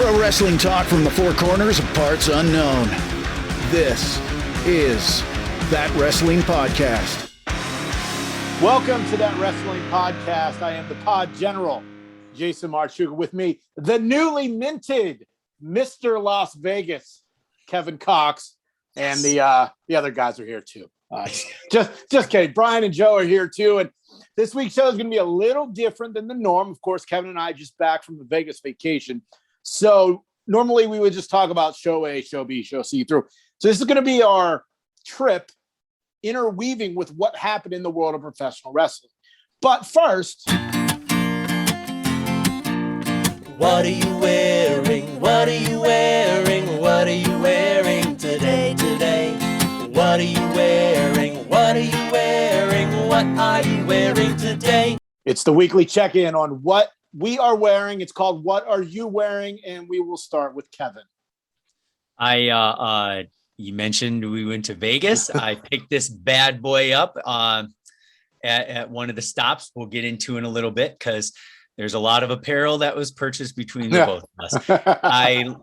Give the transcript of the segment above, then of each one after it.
Pro wrestling talk from the four corners of parts unknown. This is That Wrestling Podcast. Welcome to That Wrestling Podcast. I am the pod general, Jason Marchuga. With me, the newly minted Mr. Las Vegas, Kevin Cox, and the other guys are here too. Just kidding. Brian and Joe are here too. And this week's show is going to be a little different than the norm. Of course, Kevin and I just back from the Vegas vacation. So normally we would just talk about show A, show B, show C through. So this is going to be our trip interweaving with what happened in the world of professional wrestling. But first, what are you wearing? What are you wearing? What are you wearing today? What are you wearing? What are you wearing? What are you wearing today? It's the weekly check-in on what we are wearing. It's called What Are You Wearing? And we will start with Kevin. You mentioned we went to Vegas. I picked this bad boy up at one of the stops we'll get into in a little bit because there's a lot of apparel that was purchased between the both of us.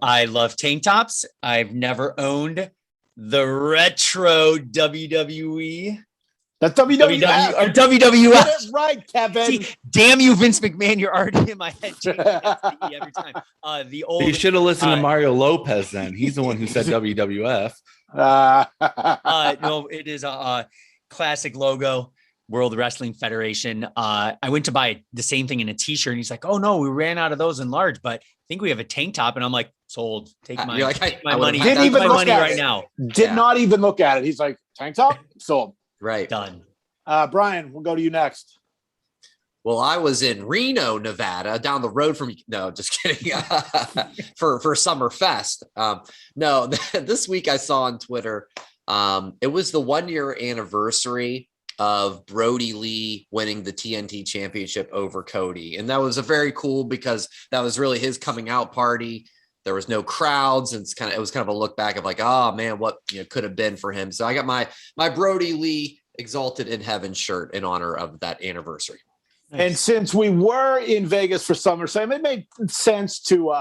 I love tank tops. I've never owned the retro WWE. That's WWF. Or WWF. Get it right, Kevin. See, damn you, Vince McMahon. You're already in my head every time. The old. You should have listened to Mario Lopez then. He's the one who said WWF. No, it is a classic logo, World Wrestling Federation. I went to buy the same thing in a t-shirt and he's like, oh no, we ran out of those in large, but I think we have a tank top. And I'm like, sold. Take my money. Didn't even look at it now. Did not even look at it. He's like, tank top, sold. Right. Done. Brian, we'll go to you next. Well, I was in Reno, Nevada, down the road from no, just kidding. for Summerfest. No, this week I saw on Twitter, it was the 1 year anniversary of Brody Lee winning the TNT championship over Cody. And that was a very cool because that was really his coming out party. There was no crowds, and it was kind of a look back of like, oh man, what could have been for him. So I got my Brody Lee Exalted in Heaven shirt in honor of that anniversary. And since we were in Vegas for SummerSlam, it made sense to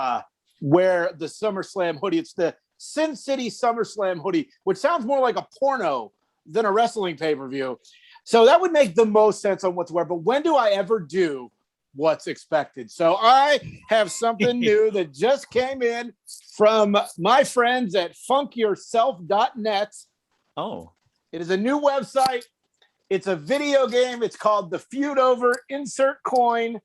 wear the SummerSlam hoodie. It's the Sin City SummerSlam hoodie, which sounds more like a porno than a wrestling pay-per-view. So that would make the most sense on what to wear. But when do I ever do what's expected? So I have something new that just came in from my friends at funkyourself.net. Oh, it is a new website. It's a video game. It's called the Feud Over Insert Coin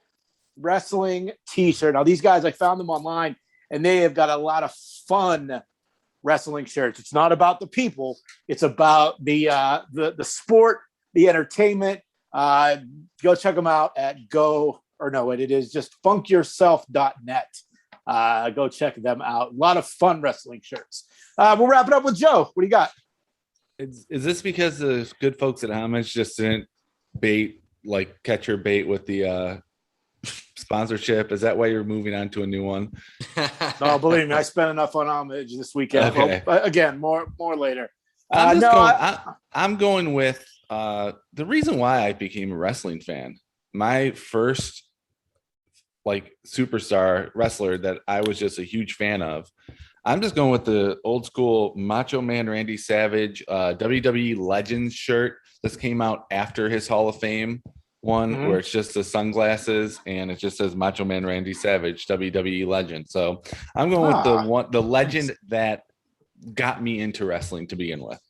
Wrestling T-shirt. Now, these guys, I found them online, and they have got a lot of fun wrestling shirts. It's not about the people. It's about the sport, the entertainment. Go check them out at it is just funkyourself.net. Go check them out. A lot of fun wrestling shirts. We'll wrap it up with Joe. What do you got? Is this because the good folks at Homage just didn't catch your bait with the sponsorship? Is that why you're moving on to a new one? No, believe me, I spent enough on Homage this weekend. Okay. Well, again, more later. I'm going with the reason why I became a wrestling fan. My first superstar wrestler that I was just a huge fan of. I'm just going with the old school Macho Man Randy Savage WWE Legends shirt. This came out after his Hall of Fame one, where it's just the sunglasses and it just says Macho Man Randy Savage WWE Legend. So I'm going with the legend that got me into wrestling to begin with.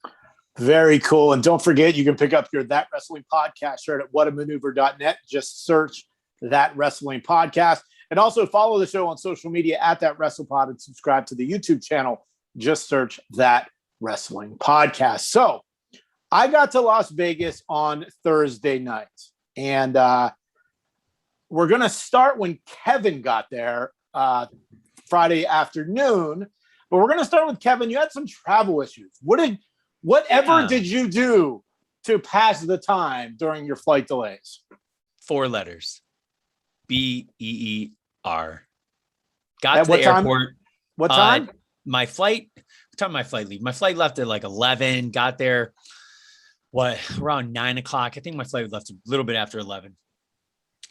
Very cool. And don't forget, you can pick up your That Wrestling Podcast shirt at whatamaneuver.net. Just search That Wrestling Podcast. And also follow the show on social media at That WrestlePod and subscribe to the YouTube channel. Just search That Wrestling Podcast. So I got to Las Vegas on Thursday night. And we're going to start when Kevin got there Friday afternoon. But we're going to start with Kevin. You had some travel issues. Whatever did you do to pass the time during your flight delays? 4 letters. BEER. Got to the airport. What time? My flight. What time did my flight leave? My flight left at 11. Got there. Around 9 o'clock. I think my flight left a little bit after 11.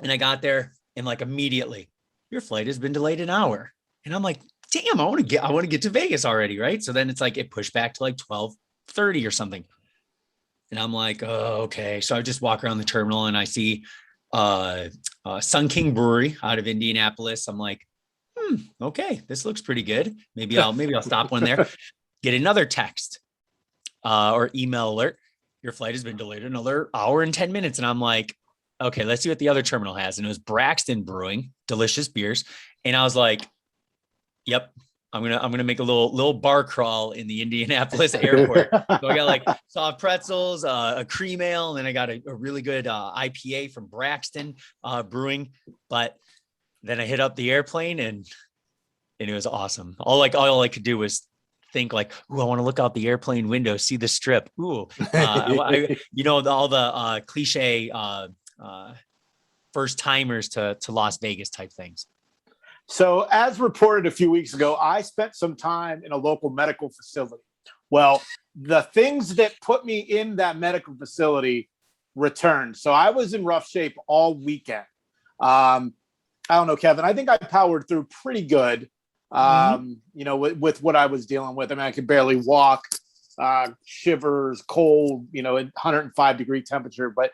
And I got there and immediately, your flight has been delayed an hour. And I'm like, damn, I want to get to Vegas already. Right. So then it's like, it pushed back to like 12:30 or something. And I'm like, oh, okay. So I just walk around the terminal and I see Sun King Brewery out of Indianapolis. I'm like, okay, this looks pretty good. Maybe I'll stop one there. Get another text or email alert. Your flight has been delayed another hour and 10 minutes. And I'm like, okay, let's see what the other terminal has. And it was Braxton Brewing, delicious beers. And I was like, yep, I'm gonna make a little bar crawl in the Indianapolis airport. So I got like soft pretzels, a cream ale, and then I got a really good IPA from Braxton Brewing. But then I hit up the airplane and it was awesome. All I could do was think like, ooh, I want to look out the airplane window, see the strip. Ooh, all the cliche first timers to Las Vegas type things. So as reported a few weeks ago, I spent some time in a local medical facility. Well, the things that put me in that medical facility returned. So I was in rough shape all weekend. I don't know, Kevin, I think I powered through pretty good, with what I was dealing with. I mean, I could barely walk, shivers, cold, at 105-degree temperature. But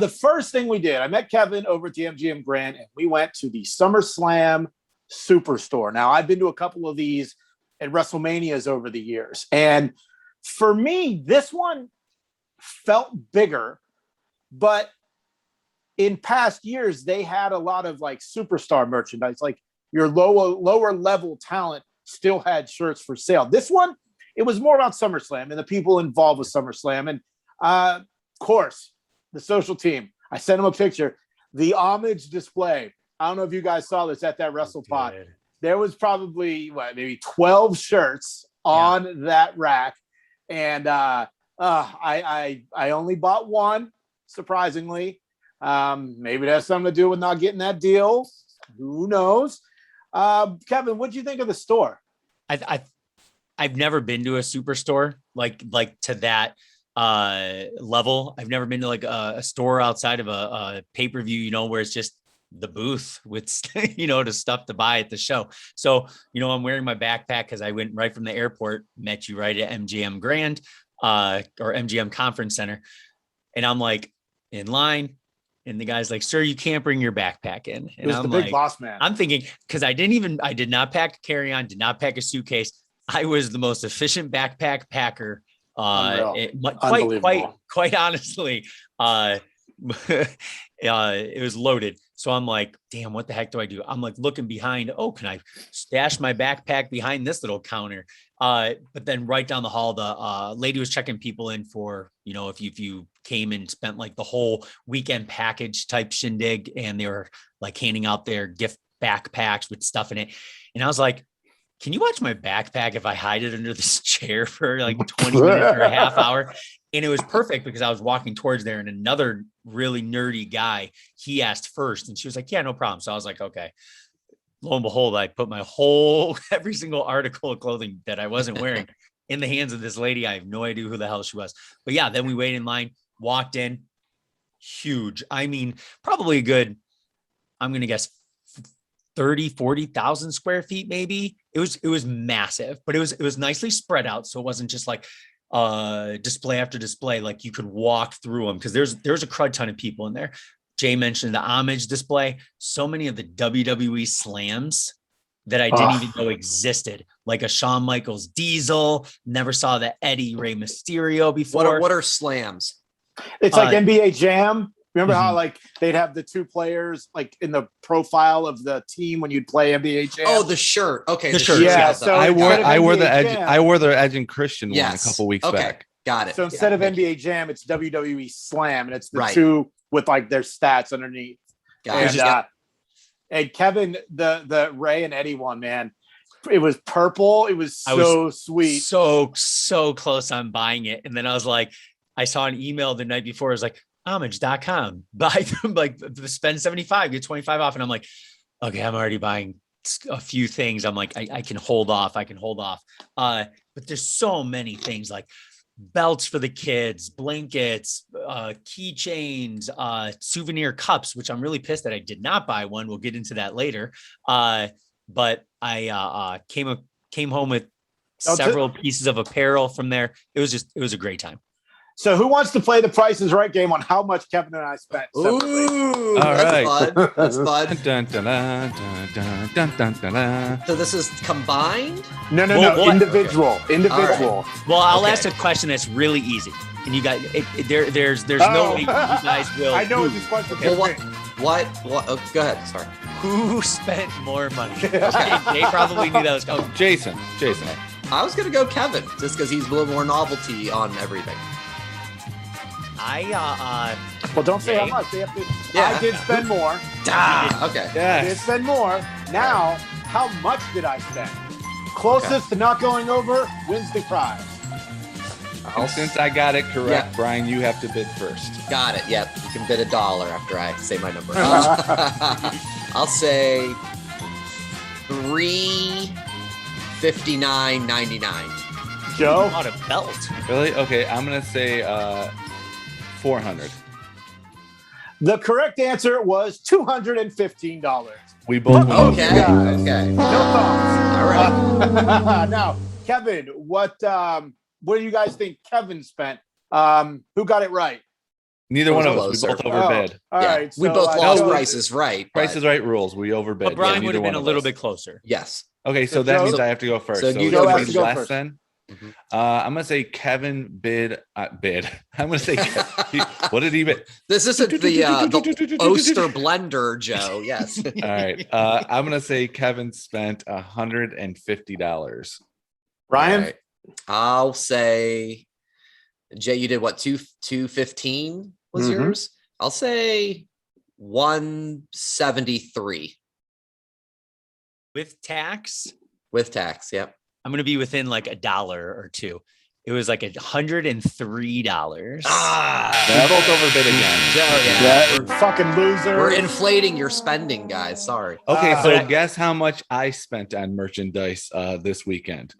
the first thing we did, I met Kevin over at the MGM Grand, and we went to the Summerslam Superstore. Now, I've been to a couple of these at WrestleManias over the years. And for me, this one felt bigger, but in past years, they had a lot of like superstar merchandise, like your lower level talent still had shirts for sale. This one, it was more about SummerSlam and the people involved with SummerSlam. And of course, the social team, I sent them a picture, the homage display. I don't know if you guys saw this at that WrestlePod. There was probably maybe 12 shirts on that rack. And I only bought one, surprisingly. Maybe that's something to do with not getting that deal. Who knows? Kevin, what do you think of the store? I've never been to a superstore like to that level. I've never been to like a store outside of a pay-per-view, where it's just the booth with, to stuff to buy at the show. So, I'm wearing my backpack because I went right from the airport, met you right at MGM Grand or MGM Conference Center. And I'm like in line. And the guy's like, sir, you can't bring your backpack in. And I'm the big boss man. I'm thinking, because I did not pack a carry-on, did not pack a suitcase. I was the most efficient backpack packer. Quite honestly, it was loaded. So I'm like, damn, what the heck do I do? I'm like looking behind. Oh, can I stash my backpack behind this little counter? But then right down the hall, the lady was checking people in for, if you came and spent like the whole weekend package type shindig, and they were like handing out their gift backpacks with stuff in it. And I was like, can you watch my backpack if I hide it under this chair for like 20 minutes or a half hour? And it was perfect because I was walking towards there, and another really nerdy guy, he asked first, and she was like, yeah, no problem. So I was like, okay. Lo and behold, I put my every single article of clothing that I wasn't wearing in the hands of this lady. I have no idea who the hell she was. But yeah, then we waited in line, walked in, huge. I mean, probably a good, I'm going to guess 40,000 square feet, maybe. It was massive, but it was nicely spread out. So it wasn't just like display after display. Like you could walk through them because there's a crud ton of people in there. Jay mentioned the homage display. So many of the WWE slams that I didn't even know existed, like a Shawn Michaels Diesel. Never saw the Eddie Rey Mysterio before. What are slams? It's like NBA Jam. Remember how like they'd have the two players like in the profile of the team when you'd play NBA Jam? Oh, the shirt. Okay, the shirt. Yeah, so I wore the Edge. Jam, I wore the Edge and Christian one a couple weeks back. Got it. So instead of NBA Jam, it's WWE Slam, and it's the two with like their stats underneath. And Kevin, the Ray and Eddie one, man, it was purple. It was so sweet. So close on buying it. And then I was like, I saw an email the night before. It was like, homage.com, buy them, like spend 75, get 25 off. And I'm like, okay, I'm already buying a few things. I'm like, I can hold off. But there's so many things like belts for the kids, blankets, keychains, souvenir cups, which I'm really pissed that I did not buy one. We'll get into that later. but I came home with several pieces of apparel from there. It was a great time. So who wants to play the Price is Right game on how much Kevin and I spent? Ooh, All that's right. fun. That's fun. Dun, dun, dun, dun, dun, dun, dun, dun. So this is combined? No. Well, Individual. Okay. Individual. Well, I'll Okay. ask a question that's really easy, and you guys, there's no way you guys will. I know what this question Well, is. what? Oh, go ahead. Sorry. Who spent more money? Okay, they probably knew that was coming. Jason. Okay. I was gonna go Kevin just because he's a little more novelty on everything. Well, don't say Jay? how much. They have to. Yeah. I did spend more. Okay. I did Yes. spend more. Now, how much did I spend? Closest to not going over wins the prize. And since I got it correct, Yeah. Brian, you have to bid first. Got it. Yep. You can bid $1 after I say my number. I'll say $359.99. Joe? Bought a belt. Really? Okay, I'm gonna say 400. The correct answer was $215. We both went Okay. over. Okay. No thoughts. All right. Now, Kevin, what do you guys think Kevin spent? Who got it right? Neither one of us. Closer. We both overbid. All Yeah. right. We so, both lost Joe- prices right. Price but- is right rules. We overbid. But Brian Yeah, would neither have been one a of little us. bit closer. Yes. Okay, so So that Joe- means I have to go first. so So you go Joe first. less first. then. Mhm. I'm gonna say Kevin bid. I'm gonna say what did he bid? This isn't the Oster blender, Joe. Yes. All right. I'm gonna say Kevin spent $150. Ryan? All right. I'll say, Jay, you did what? 215 was Mhm. yours? I'll say 173 With tax, with tax. Yep. I'm gonna be within like $1 or $2. It was like $103. We both overbid again. Joe, yeah. Yeah, fucking loser. We're inflating your spending, guys. Sorry. Okay, Ah. so guess how much I spent on merchandise this weekend?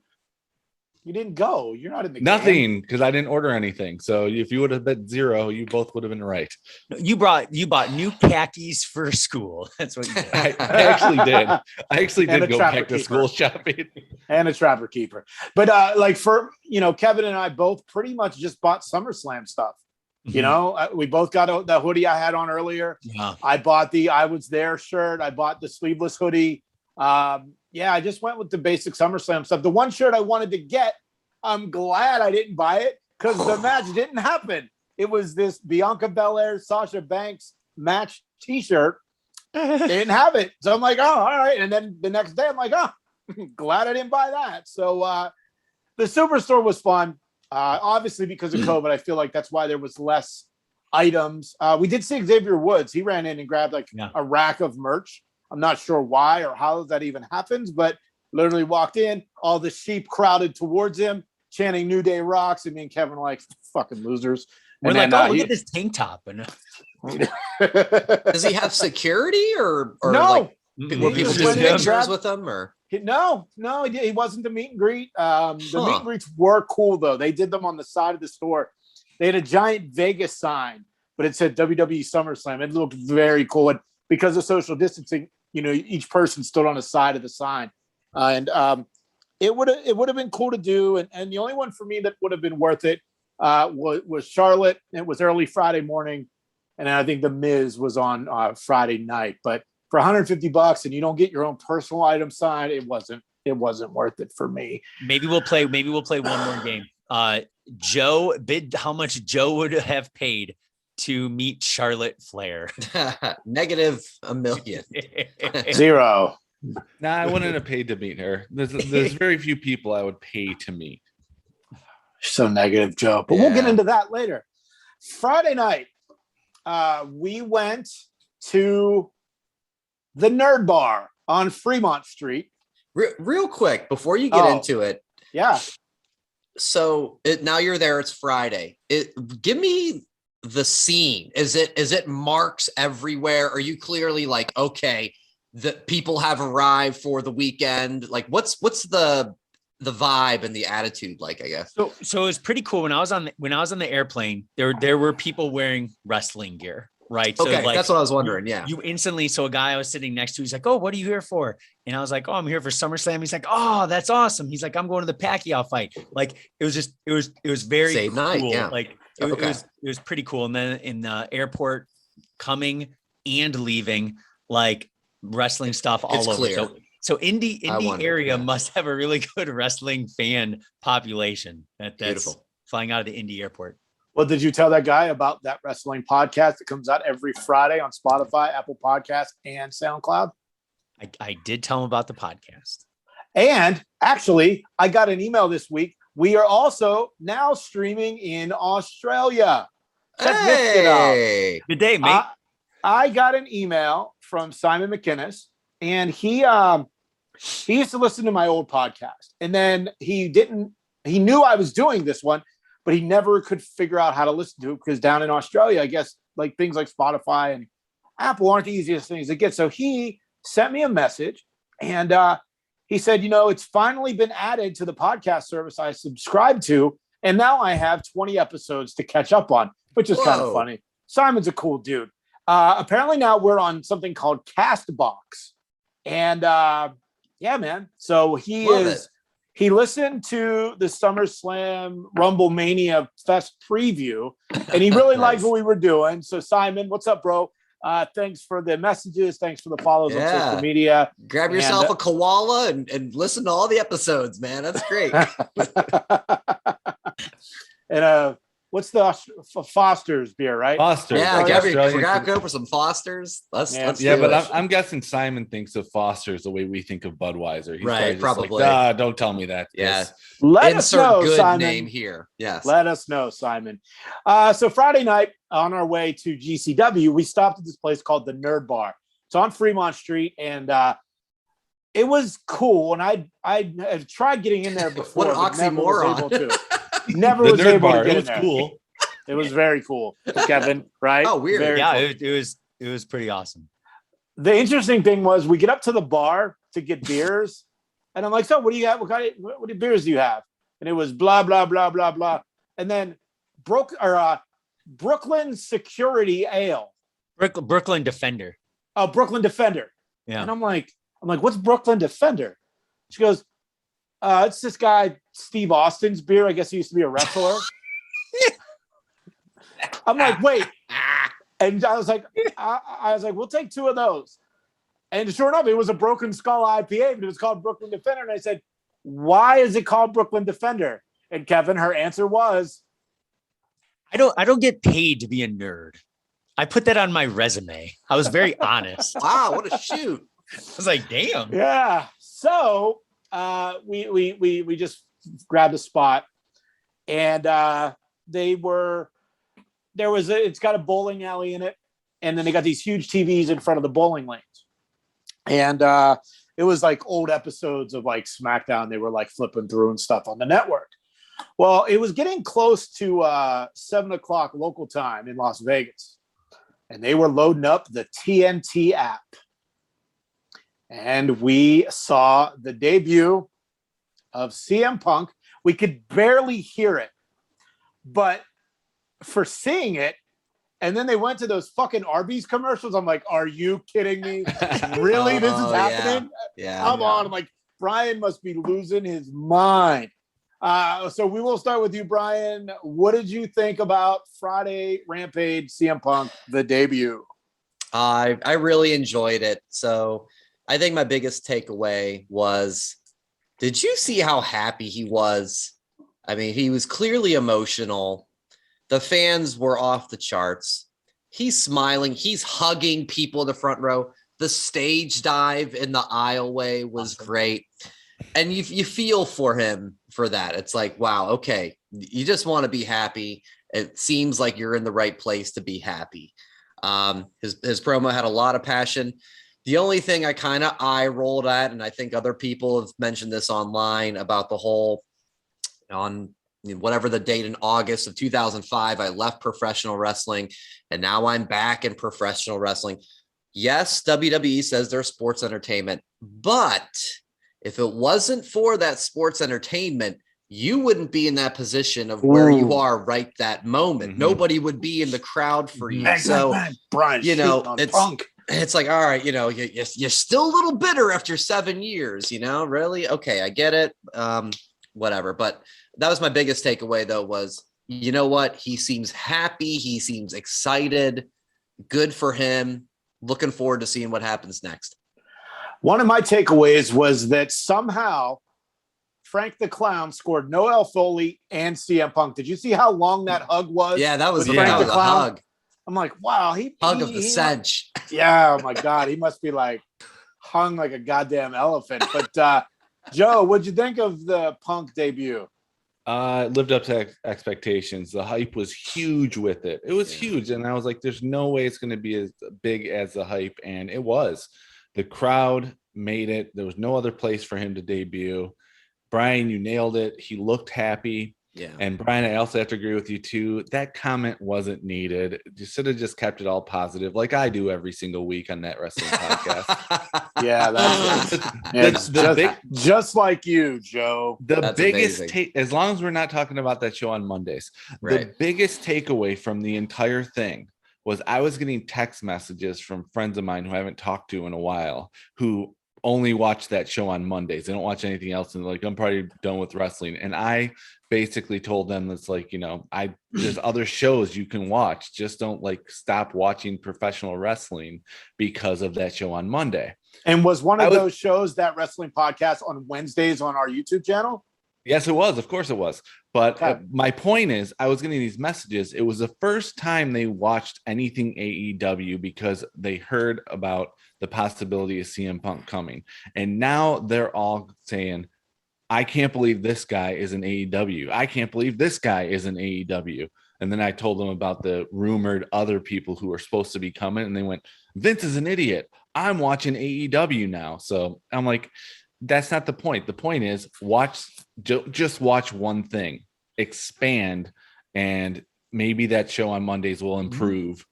You didn't go. You're not in the game. Nothing, because I didn't order anything. So if you would have bet zero, you both would have been right. You bought new khakis for school. That's what you did. I actually did. I actually And did a go trapper back to keeper. school shopping. And a trapper keeper. But like for Kevin and I both pretty much just bought SummerSlam stuff. You know, we both got the hoodie I had on earlier. Yeah. I bought the I Was There shirt. I bought the sleeveless hoodie. Yeah, I just went with the basic SummerSlam stuff. The one shirt I wanted to get, I'm glad I didn't buy it because the match didn't happen. It was this Bianca Belair, Sasha Banks match T-shirt. They didn't have it. So I'm like, oh, all right. And then the next day, I'm like, oh, glad I didn't buy that. So the Superstore was fun. Obviously, because of COVID, I feel like that's why there was less items. We did see Xavier Woods. He ran in and grabbed a rack of merch. I'm not sure why or how that even happens, but literally walked in. All the sheep crowded towards him, chanting New Day rocks. And me and Kevin were like, fucking losers. We're And like, then, look at this tank top. And Does he have security or no, like Mm-mm. were He people just taking went in and pictures grabbed- with him or? no, he wasn't the meet and greet. The meet Huh. and greets were cool though. They did them on the side of the store. They had a giant Vegas sign, but it said WWE SummerSlam. It looked very cool. And because of social distancing, each person stood on the side of the sign. It would have been cool to do. And the only one for me that would have been worth it was Charlotte. It was early Friday morning. And I think The Miz was on Friday night. But for $150 and you don't get your own personal item signed, it wasn't worth it for me. maybe we'll play one more game. Joe bid how much Joe would have paid to meet Charlotte Flair. Negative $1 million. 0. Nah, I wouldn't have paid to meet her. There's very few people I would pay to meet. So negative, Joe. But we'll get into that later. Friday night, we went to the Nerd Bar on Fremont Street. Real quick before you get into it. Yeah. So now you're there. It's Friday. Give me the scene. Is it marks everywhere? Are you clearly like, okay, the people have arrived for the weekend? Like, what's the vibe and the attitude like? I guess. So it was pretty cool when I was on the airplane. There were people wearing wrestling gear. right? Okay, So like, that's what I was wondering. Yeah. You instantly, so a guy I was sitting next to, he's like, "Oh, what are you here for?" And I was like, "Oh, I'm here for SummerSlam." He's like, "Oh, that's awesome." He's like, "I'm going to the Pacquiao fight." Like it was very Same cool. night, yeah. Like Okay. it was pretty cool. And then in the airport, coming and leaving, like wrestling stuff all It's over. clear. So Indy wondered, area yeah. must have a really good wrestling fan population. That's Beautiful. flying out of the Indy airport. Well, did you tell that guy about that wrestling podcast that comes out every Friday on Spotify, Apple Podcasts, and SoundCloud? I did tell him about the podcast. And actually, I got an email this week. We are also now streaming in Australia. Check this shit out. Hey. Good day, mate. I got an email from Simon McInnes, and he used to listen to my old podcast. And then he knew I was doing this one, but he never could figure out how to listen to it because down in Australia, I guess like things like Spotify and Apple aren't the easiest things to get. So he sent me a message and he said, it's finally been added to the podcast service I subscribe to. And now I have 20 episodes to catch up on, which is kind of funny. Simon's a cool dude. Apparently now we're on something called Castbox. And yeah, man. So he listened to the SummerSlam Rumble Mania Fest preview, and he really liked what we were doing. So, Simon, what's up, bro? Thanks for the messages. Thanks for the follows on social media. Grab yourself a koala and listen to all the episodes, man. That's great. And what's the Foster's beer, right? Foster's. Yeah, go for some Foster's. Let's but I'm guessing Simon thinks of Foster's the way we think of Budweiser. He's probably. Like, don't tell me that. Yeah. Let Insert us know, good Simon. name here. Yes. Let us know, Simon. So Friday night on our way to GCW, we stopped at this place called the Nerd Bar. It's on Fremont Street, and it was cool. And I tried getting in there before. What an oxymoron. Never was able to get in there. Cool. It was very cool, Kevin. Right? Oh, weird. Cool. It was pretty awesome. The interesting thing was we get up to the bar to get beers, and I'm like, "So, what do you got? What beers do you have?" And it was blah blah blah blah blah, and then Brooklyn Security Ale, Brooklyn Defender. Oh, Brooklyn Defender. Yeah. And I'm like, what's Brooklyn Defender? She goes, it's this guy Steve Austin's beer. I guess he used to be a wrestler. I'm like, wait. And I was like, we'll take 2 of those. And sure enough, it was a Broken Skull IPA, but it was called Brooklyn Defender. And I said, why is it called Brooklyn Defender? And Kevin, her answer was, I don't get paid to be a nerd. I put that on my resume. I was very honest. Wow, what a shoot. I was like, damn. Yeah. So we just grabbed a spot, and it's got a bowling alley in it, and then they got these huge TVs in front of the bowling lanes. And it was like old episodes of like SmackDown. They were like flipping through and stuff on the network. Well, it was getting close to 7:00 local time in Las Vegas, and they were loading up the TNT app. And we saw the debut of CM Punk. We could barely hear it, but for seeing it, and then they went to those fucking Arby's commercials. I'm like, are you kidding me? Really? This is happening? Yeah. Come on. I'm like, Brian must be losing his mind. So we will start with you, Brian. What did you think about Friday Rampage CM Punk, the debut? I really enjoyed it. So I think my biggest takeaway was, did you see how happy he was? I mean, he was clearly emotional. The fans were off the charts. He's smiling. He's hugging people in the front row. The stage dive in the aisleway was great. And you feel for him for that. It's like, wow, okay, you just want to be happy. It seems like you're in the right place to be happy. His promo had a lot of passion. The only thing I kind of eye rolled at, and I think other people have mentioned this online about the whole, on whatever the date in August of 2005, I left professional wrestling and now I'm back in professional wrestling. Yes, WWE says they're sports entertainment, but if it wasn't for that sports entertainment, you wouldn't be in that position of where you are right that moment. Mhm. Nobody would be in the crowd for you. Man, So, Brian, it's like, all right, you're still a little bitter after 7 years, really? Okay, I get it. Whatever. But that was my biggest takeaway, though, was, you know what? He seems happy. He seems excited. Good for him. Looking forward to seeing what happens next. One of my takeaways was that somehow Frank the Clown scored Noel Foley and CM Punk. Did you see how long that hug was? Yeah, that was with Frank the a Clown? hug. I'm like, wow, Hug of the cinch. Yeah, oh my God, he must be like hung like a goddamn elephant. But Joe, what'd you think of the Punk debut? Lived up to expectations. The hype was huge with it. It was huge, and I was like, "There's no way it's going to be as big as the hype," and it was. The crowd made it. There was no other place for him to debut. Brian, you nailed it. He looked happy. Yeah. And Brian, I also have to agree with you too. That comment wasn't needed. You should have just kept it all positive, like I do every single week on That Wrestling Podcast. Yeah, that's just like you, Joe. That's biggest as long as we're not talking about that show on Mondays, right. The biggest takeaway from the entire thing was I was getting text messages from friends of mine who I haven't talked to in a while, who only watch that show on Mondays. They don't watch anything else, and like, I'm probably done with wrestling. And I basically told them, that's like, there's other shows you can watch. Just don't like stop watching professional wrestling because of that show on Monday. And was one of those shows That Wrestling Podcast on Wednesdays on our YouTube channel? Yes, it was. Of course it was. But my point is, I was getting these messages. It was the first time they watched anything AEW because they heard about the possibility of CM Punk coming. And now they're all saying, I can't believe this guy is an AEW. I can't believe this guy is an AEW. And then I told them about the rumored other people who were supposed to be coming. And they went, Vince is an idiot. I'm watching AEW now. So I'm like, that's not the point. The point is just watch one thing, expand, and maybe that show on Mondays will improve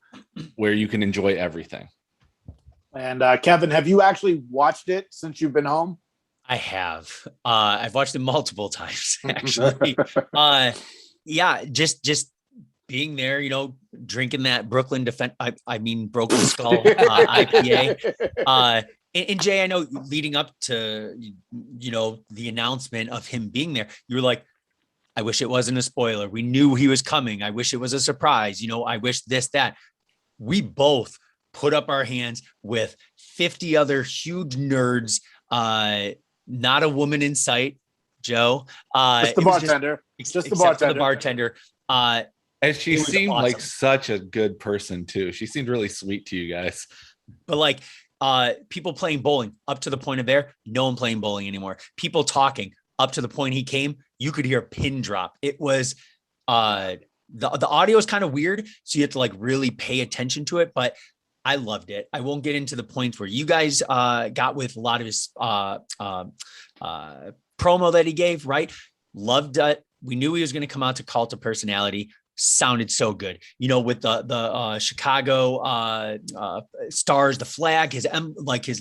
where you can enjoy everything. And Kevin, have you actually watched it since you've been home? I have. I've watched it multiple times, actually. Just being there, drinking that Broken Skull IPA. And Jay, I know leading up to, the announcement of him being there, you were like, I wish it wasn't a spoiler. We knew he was coming. I wish it was a surprise. I wish this, that. We both put up our hands with 50 other huge nerds. Not a woman in sight, Joe. Just the bartender. Just the bartender. And she seemed awesome. Like such a good person too. She seemed really sweet to you guys. But like people playing bowling up to the point of there, no one playing bowling anymore. People talking up to the point he came, you could hear a pin drop. It was the audio is kind of weird, so you have to like really pay attention to it. But I loved it. I won't get into the points where you guys got with a lot of his promo that he gave, right? Loved it. We knew he was going to come out to Cult of Personality. Sounded so good. With the Chicago stars, the flag, his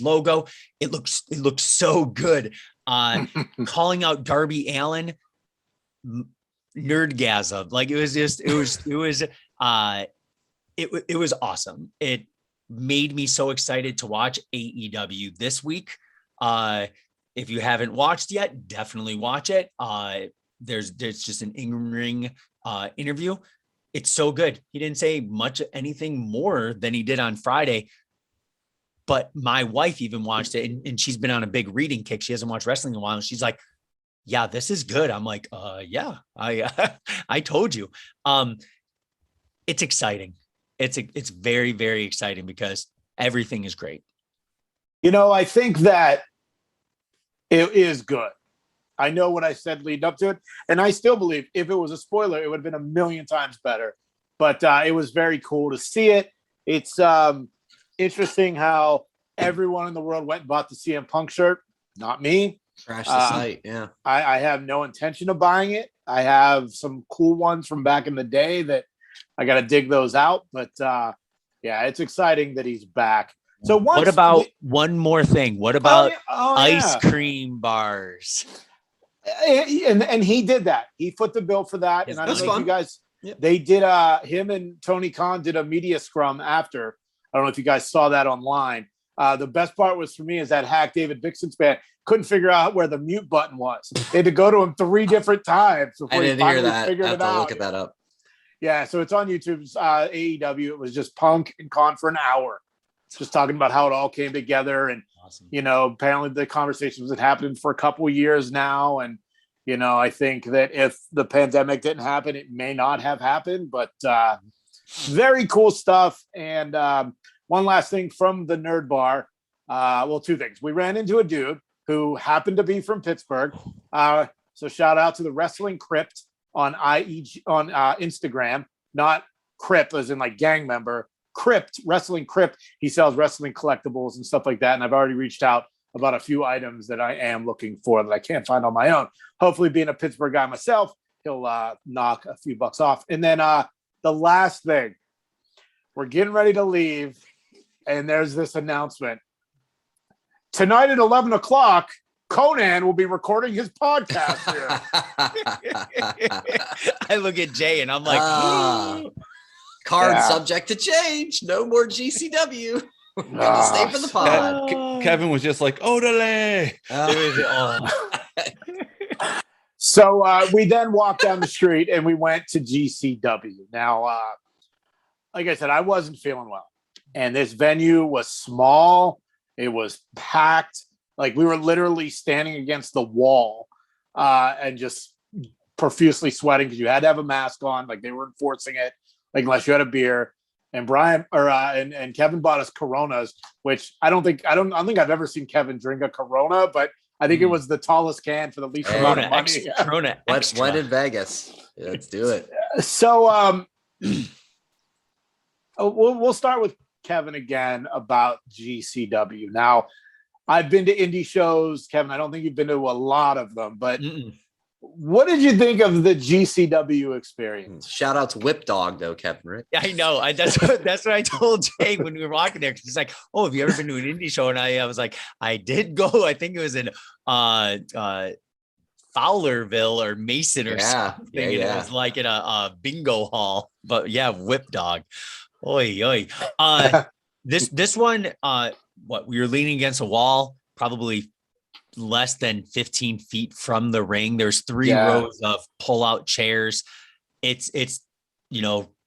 logo. It looked so good. Calling out Darby Allin, nerdgasm. Like it was awesome. It made me so excited to watch AEW this week. If you haven't watched yet, definitely watch it. There's just an in-ring interview. It's so good. He didn't say anything more than he did on Friday, but my wife even watched it, and she's been on a big reading kick. She hasn't watched wrestling in a while, and she's like, yeah, this is good. I'm like, yeah, I told you. It's exciting. It's very, very exciting because everything is great. I think that it is good. I know what I said leading up to it, and I still believe if it was a spoiler, it would have been a million times better. But it was very cool to see it. It's interesting how everyone in the world went and bought the CM Punk shirt. Not me. Crash the site, yeah. I have no intention of buying it. I have some cool ones from back in the day that I got to dig those out. But it's exciting that he's back. So what about one more thing? What about ice cream bars? And he did that. He foot the bill for that. And I don't know if you guys, they did, him and Tony Khan did a media scrum after. I don't know if you guys saw that online. The best part was for me is that hack David Vixen's band couldn't figure out where the mute button was. They had to go to him 3 different times before I didn't hear that. Figured I have it to out. look at that up. Yeah, so it's on YouTube's AEW. It was just Punk and Khan for an hour, just talking about how it all came together. And, apparently the conversations had happened for a couple of years now. And, I think that if the pandemic didn't happen, it may not have happened. But very cool stuff. And one last thing from the Nerd Bar. 2 things. We ran into a dude who happened to be from Pittsburgh. So shout out to the Wrestling Crypt on Instagram, not Crip as in like gang member, Crypt, Wrestling Crypt. He sells wrestling collectibles and stuff like that. And I've already reached out about a few items that I am looking for that I can't find on my own. Hopefully, being a Pittsburgh guy myself, he'll knock a few bucks off. And then the last thing, we're getting ready to leave, and there's this announcement. Tonight at 11 o'clock, Conan will be recording his podcast here. I look at Jay and I'm like, card subject to change. No more GCW. We're gonna stay for the pod. Kevin was just like, Odele. So we then walked down the street and we went to GCW. Now, like I said, I wasn't feeling well. And this venue was small. It was packed. Like we were literally standing against the wall and just profusely sweating because you had to have a mask on. Like they were enforcing it, like unless you had a beer. And Brian and Kevin bought us Coronas, which I don't think I've ever seen Kevin drink a Corona, but I think it was the tallest can for the least amount of money. Corona extra. When in Vegas? Yeah, let's do it. So we'll start with Kevin again about GCW. Now, I've been to indie shows, Kevin. I don't think you've been to a lot of them, but what did you think of the GCW experience? Shout out to Whip Dog, though, Kevin. Right? Yeah, I know. That's what I told Jay when we were walking there. He's like, "Oh, have you ever been to an indie show?" And I was like, "I did go. I think it was in Fowlerville or Mason or something. Yeah. And it was like in a bingo hall." But yeah, Whip Dog. Oi. This one, we were leaning against a wall, probably less than 15 feet from the ring. There's 3 rows of pull-out chairs. It's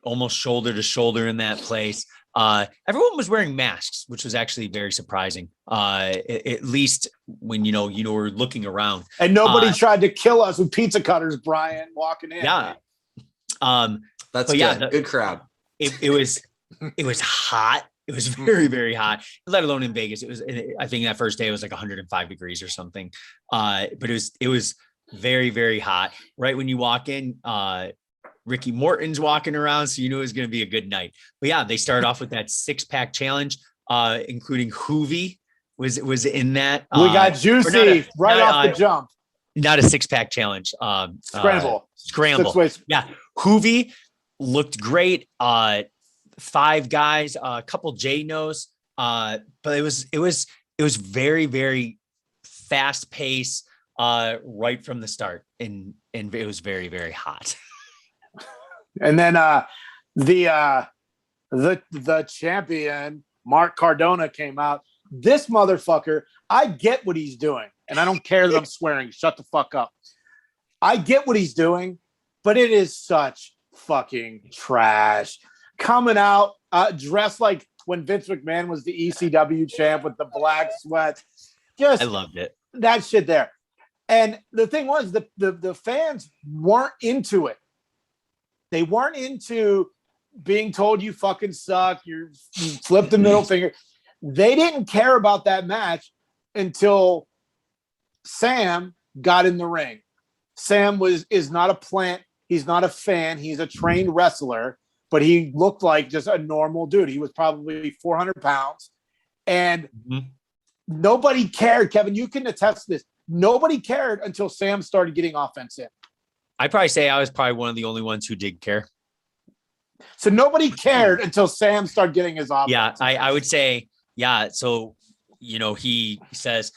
almost shoulder to shoulder in that place. Everyone was wearing masks, which was actually very surprising. At least when we're looking around. And nobody tried to kill us with pizza cutters, Brian, walking in. Yeah. That's good. Good crowd. It was hot. It was very, very hot, let alone in Vegas. It was, I think that first day it was like 105 degrees or something. But it was very, very hot. Right when you walk in, Ricky Morton's walking around, so you knew it was going to be a good night. But yeah, they started off with that 6-pack challenge, including Hoovy was in that. We got Juicy off the jump. Not a 6-pack challenge. Scramble. 6 ways. Yeah, Hoovy looked great. 5 guys, a couple J-Nos, but it was very, very fast pace right from the start, and it was very, very hot. And then the champion Mark Cardona came out. This motherfucker, I get what he's doing, and I don't care that I'm swearing. Shut the fuck up. I get what he's doing, but it is such fucking trash. Coming out dressed like when Vince McMahon was the ECW champ with the black sweat. I loved it. That shit there. And the thing was, the fans weren't into it. They weren't into being told you fucking suck. You flipped the middle finger. They didn't care about that match until Sam got in the ring. Sam is not a plant. He's not a fan. He's a trained wrestler. But he looked like just a normal dude. He was probably 400 pounds. And nobody cared. Kevin, you can attest to this. Nobody cared until Sam started getting offense in. I'd probably say I was probably one of the only ones who did care. So nobody cared until Sam started getting his offense. Yeah, I would say, yeah. So, he says,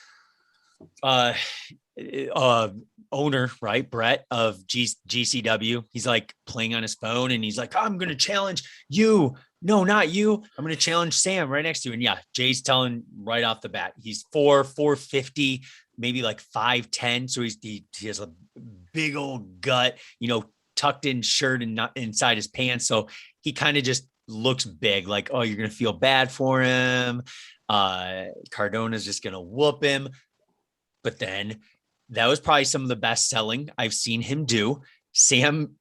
owner, right, Brett of GCW. He's like playing on his phone and he's like, I'm going to challenge you. No, not you. I'm going to challenge Sam right next to you. And yeah, Jay's telling right off the bat, he's 450, maybe like 5'10". So he has a big old gut, tucked in shirt and not inside his pants. So he kind of just looks big, like, oh, you're going to feel bad for him. Cardona's just going to whoop him. But then that was probably some of the best selling I've seen him do. Sam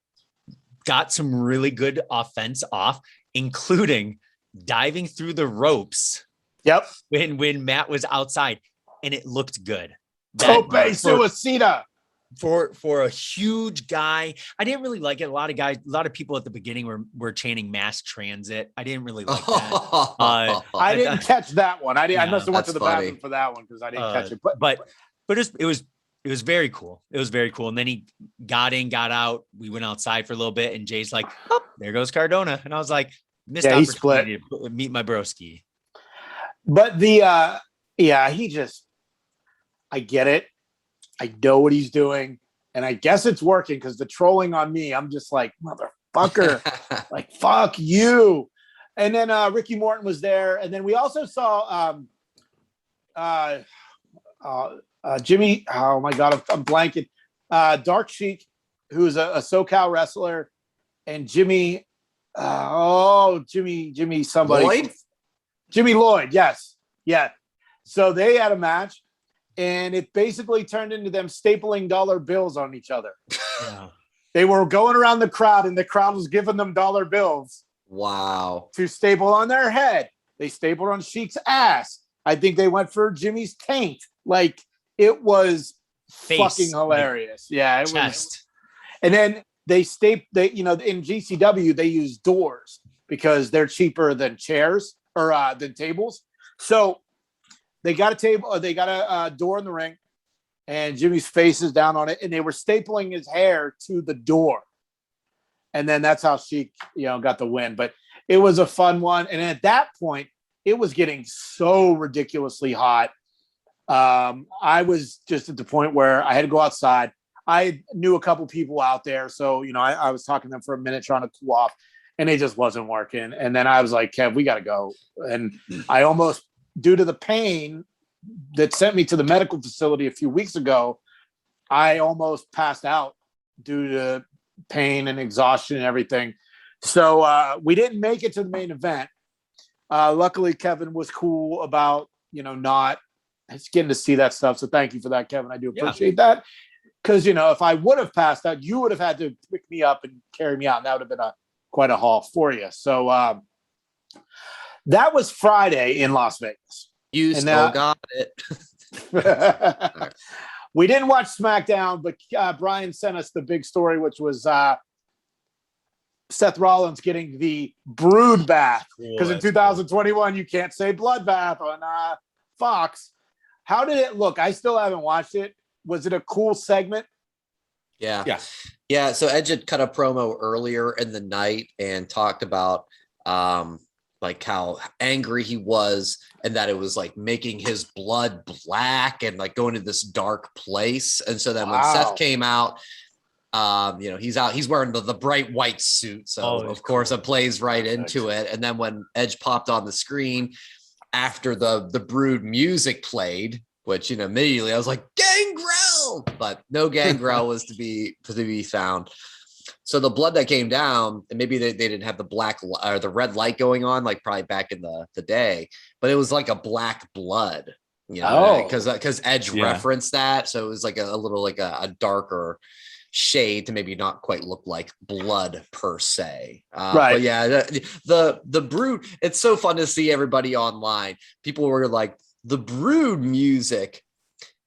got some really good offense off, including diving through the ropes. Yep. When Matt was outside, and it looked good. Tope suicida. For a huge guy, I didn't really like it. A lot of people at the beginning were chanting mass transit. I didn't really like that. I didn't catch that one. I must have went to the bathroom for that one because I didn't catch it. But it was very cool. It was very cool. And then he got in, got out. We went outside for a little bit, and Jay's like, "Oh, there goes Cardona," and I was like, "Missed opportunity to meet my broski." But I get it. I know what he's doing, and I guess it's working because the trolling on me, I'm just like, motherfucker, like, fuck you. And then Ricky Morton was there, and then we also saw Jimmy. Oh my god, I'm blanking. Dark Sheik, who's a SoCal wrestler, and Jimmy somebody. Lloyd? Jimmy Lloyd, yes. Yeah. So they had a match. And it basically turned into them stapling dollar bills on each other. Yeah. They were going around the crowd, and the crowd was giving them dollar bills. Wow. To staple on their head. They stapled on Sheik's ass. I think they went for Jimmy's taint. Like, it was fucking hilarious. Yeah, it was. And then in GCW, they use doors because they're cheaper than chairs or than tables. So they got a table, they got a door in the ring, and Jimmy's face is down on it, and they were stapling his hair to the door. And then that's how Sheik, got the win. But it was a fun one. And at that point, it was getting so ridiculously hot. I was just at the point where I had to go outside. I knew a couple people out there. So, I was talking to them for a minute trying to cool off, and it just wasn't working. And then I was like, Kev, we got to go. And I almost, due to the pain that sent me to the medical facility a few weeks ago, I almost passed out due to pain and exhaustion and everything. So we didn't make it to the main event. Luckily, Kevin was cool about, not getting to see that stuff. So thank you for that, Kevin. I do appreciate that. Because, if I would have passed out, you would have had to pick me up and carry me out. And that would have been quite a haul for you. So, that was Friday in Las Vegas. You still got it. We didn't watch SmackDown, but Brian sent us the big story, which was Seth Rollins getting the brood bath. Because in 2021, you can't say bloodbath on Fox. How did it look? I still haven't watched it. Was it a cool segment? Yeah. So Edge had cut a promo earlier in the night and talked about like how angry he was and that it was like making his blood black and like going to this dark place. And so then when Seth came out, he's wearing the bright white suit. So of course it plays right into it. And then when Edge popped on the screen after the Brood music played, which, immediately I was like, Gangrel, but no Gangrel was to be found. So the blood that came down, and maybe they didn't have the black or the red light going on, like probably back in the day, but it was like a black blood, because Edge referenced that. So it was like a little like a darker shade to maybe not quite look like blood per se. Right. But yeah, the Brood, it's so fun to see everybody online. People were like, the Brood music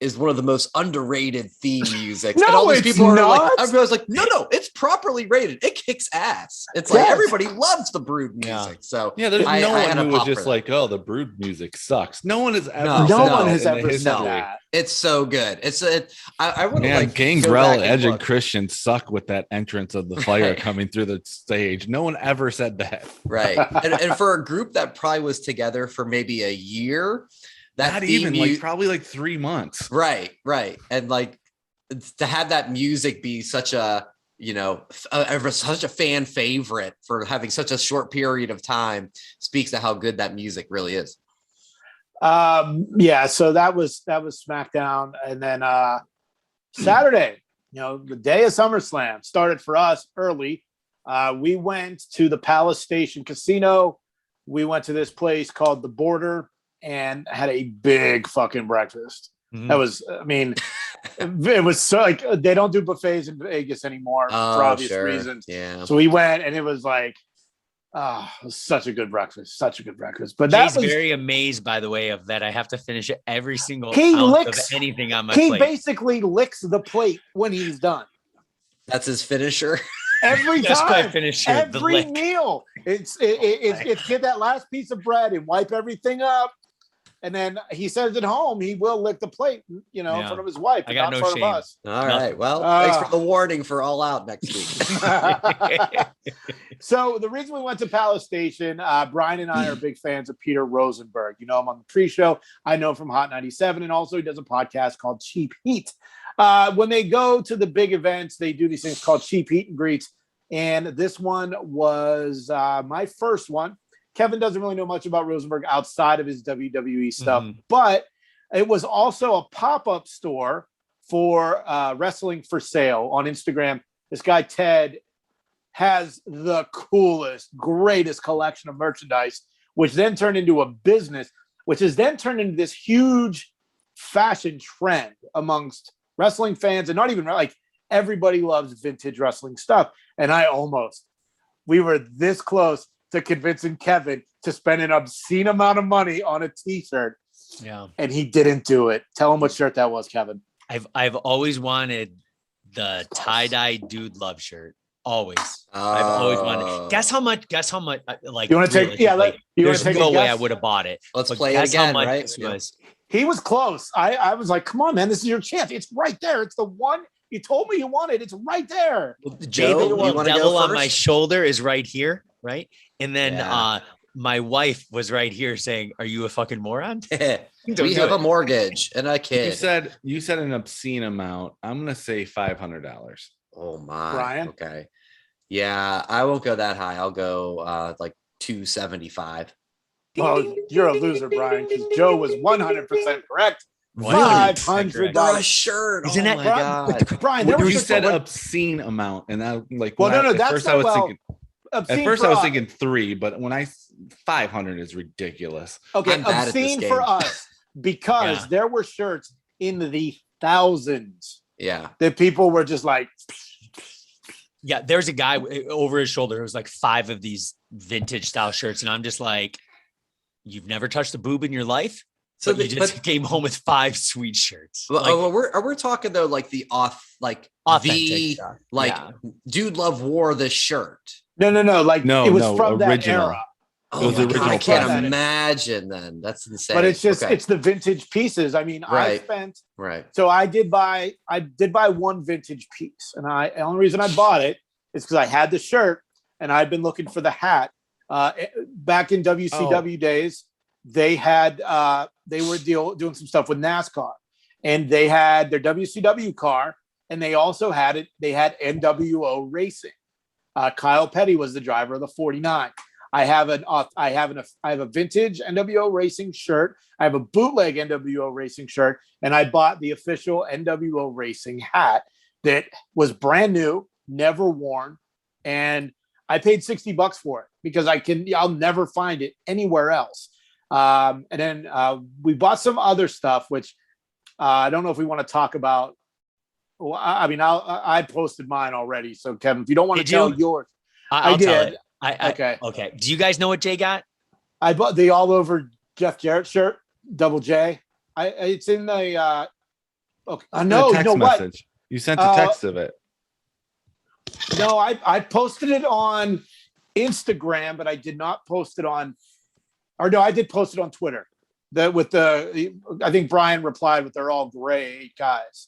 is one of the most underrated theme music. No, and all these people are like, I was like, no, it's properly rated. It kicks ass. It's like everybody loves the Brood music. So there's no one who was just like, oh, the Brood music sucks. No one has ever. No one has ever said that. It's so good. I would like Gangrel, Edge, and Christian suck with that entrance of the fire coming through the stage. No one ever said that. Right. and for a group that probably was together for maybe a year. Not even probably like 3 months. Right. And like to have that music be such a, such a fan favorite for having such a short period of time speaks to how good that music really is. So that was SmackDown. And then Saturday, the day of SummerSlam started for us early. We went to the Palace Station Casino. We went to this place called The Border and had a big fucking breakfast. Mm-hmm. That was, it was so like they don't do buffets in Vegas anymore for obvious reasons. Yeah. So we went and it was like, it was such a good breakfast. But Jay's very amazed, by the way, of that. I have to finish every single ounce of anything on my plate. He basically licks the plate when he's done. That's his finisher. Every That's time, my finisher, every meal, it's get that last piece of bread and wipe everything up, and then he says at home he will lick the plate, in front of his wife. I got no shame. Of us. All right, well, thanks for the warning for All Out next week. So the reason we went to Palace Station, Brian and I are big fans of Peter Rosenberg. You know him on the pre-show. I know him from Hot 97, and also he does a podcast called Cheap Heat. When they go to the big events, they do these things called cheap heat and greets. And this one was my first one. Kevin doesn't really know much about Rosenberg outside of his WWE stuff, but it was also a pop-up store for Wrestling for Sale on Instagram. This guy, Ted, has the coolest, greatest collection of merchandise, which then turned into a business, which has then turned into this huge fashion trend amongst wrestling fans, and not even like everybody loves vintage wrestling stuff. And we were this close to convincing Kevin to spend an obscene amount of money on a t-shirt. Yeah. And he didn't do it. Tell him what shirt that was, Kevin. I've always wanted the tie-dye Dude Love shirt. Always. I've always wanted. Guess how much like you want to take there's no way I would have bought it. Let's play it again, right? He was close. I was like, come on, man, this is your chance. It's right there. It's the one you told me you wanted. It's right there. Joe, you want to go first? On my shoulder is right here, right? And then my wife was right here saying, "Are you a fucking moron?" We have a mortgage and a kid. You said an obscene amount. I'm gonna say $500. Oh my. Brian? Okay. Yeah, I won't go that high. I'll go like $275. Well, you're a loser, Brian, because Joe was 100% correct. $500 for a shirt. Isn't that God. Brian? You said obscene amount, and I like. Well, no, that's first not, I was thinking 3, but when 500 is ridiculous. Okay, obscene for us because there were shirts in the thousands. Yeah, that people were just like. Yeah, there's a guy over his shoulder who was like 5 of these vintage style shirts, and I'm just like, you've never touched a boob in your life, so you just came home with 5 sweet shirts. Well, are we talking though like the authentic stuff. Dude Love wore this shirt? No. Like it was from that era. Oh, it was original. I can't imagine then. That's insane. But it's just it's the vintage pieces. I mean, I spent So I did buy one vintage piece, and the only reason I bought it is because I had the shirt and I'd been looking for the hat. Back in WCW days, they had they were doing some stuff with NASCAR, and they had their WCW car, and they also had NWO Racing. Kyle Petty was the driver of the 49. I have a vintage NWO Racing shirt. I have a bootleg NWO Racing shirt, and I bought the official NWO Racing hat that was brand new, never worn, and I paid $60 for it because I'll never find it anywhere else. And then we bought some other stuff, which I don't know if we want to talk about. Well, I mean, I posted mine already. So Kevin, if you don't want to tell yours, I did. Tell it. Okay. Do you guys know what Jay got? I bought the all over Jeff Jarrett shirt, Double J. It's in the. Okay. No, you know message. What? You sent a text of it. No, I posted it on Instagram, but I did not post it on. Or no, I did post it on Twitter. I think Brian replied with "They're all great guys."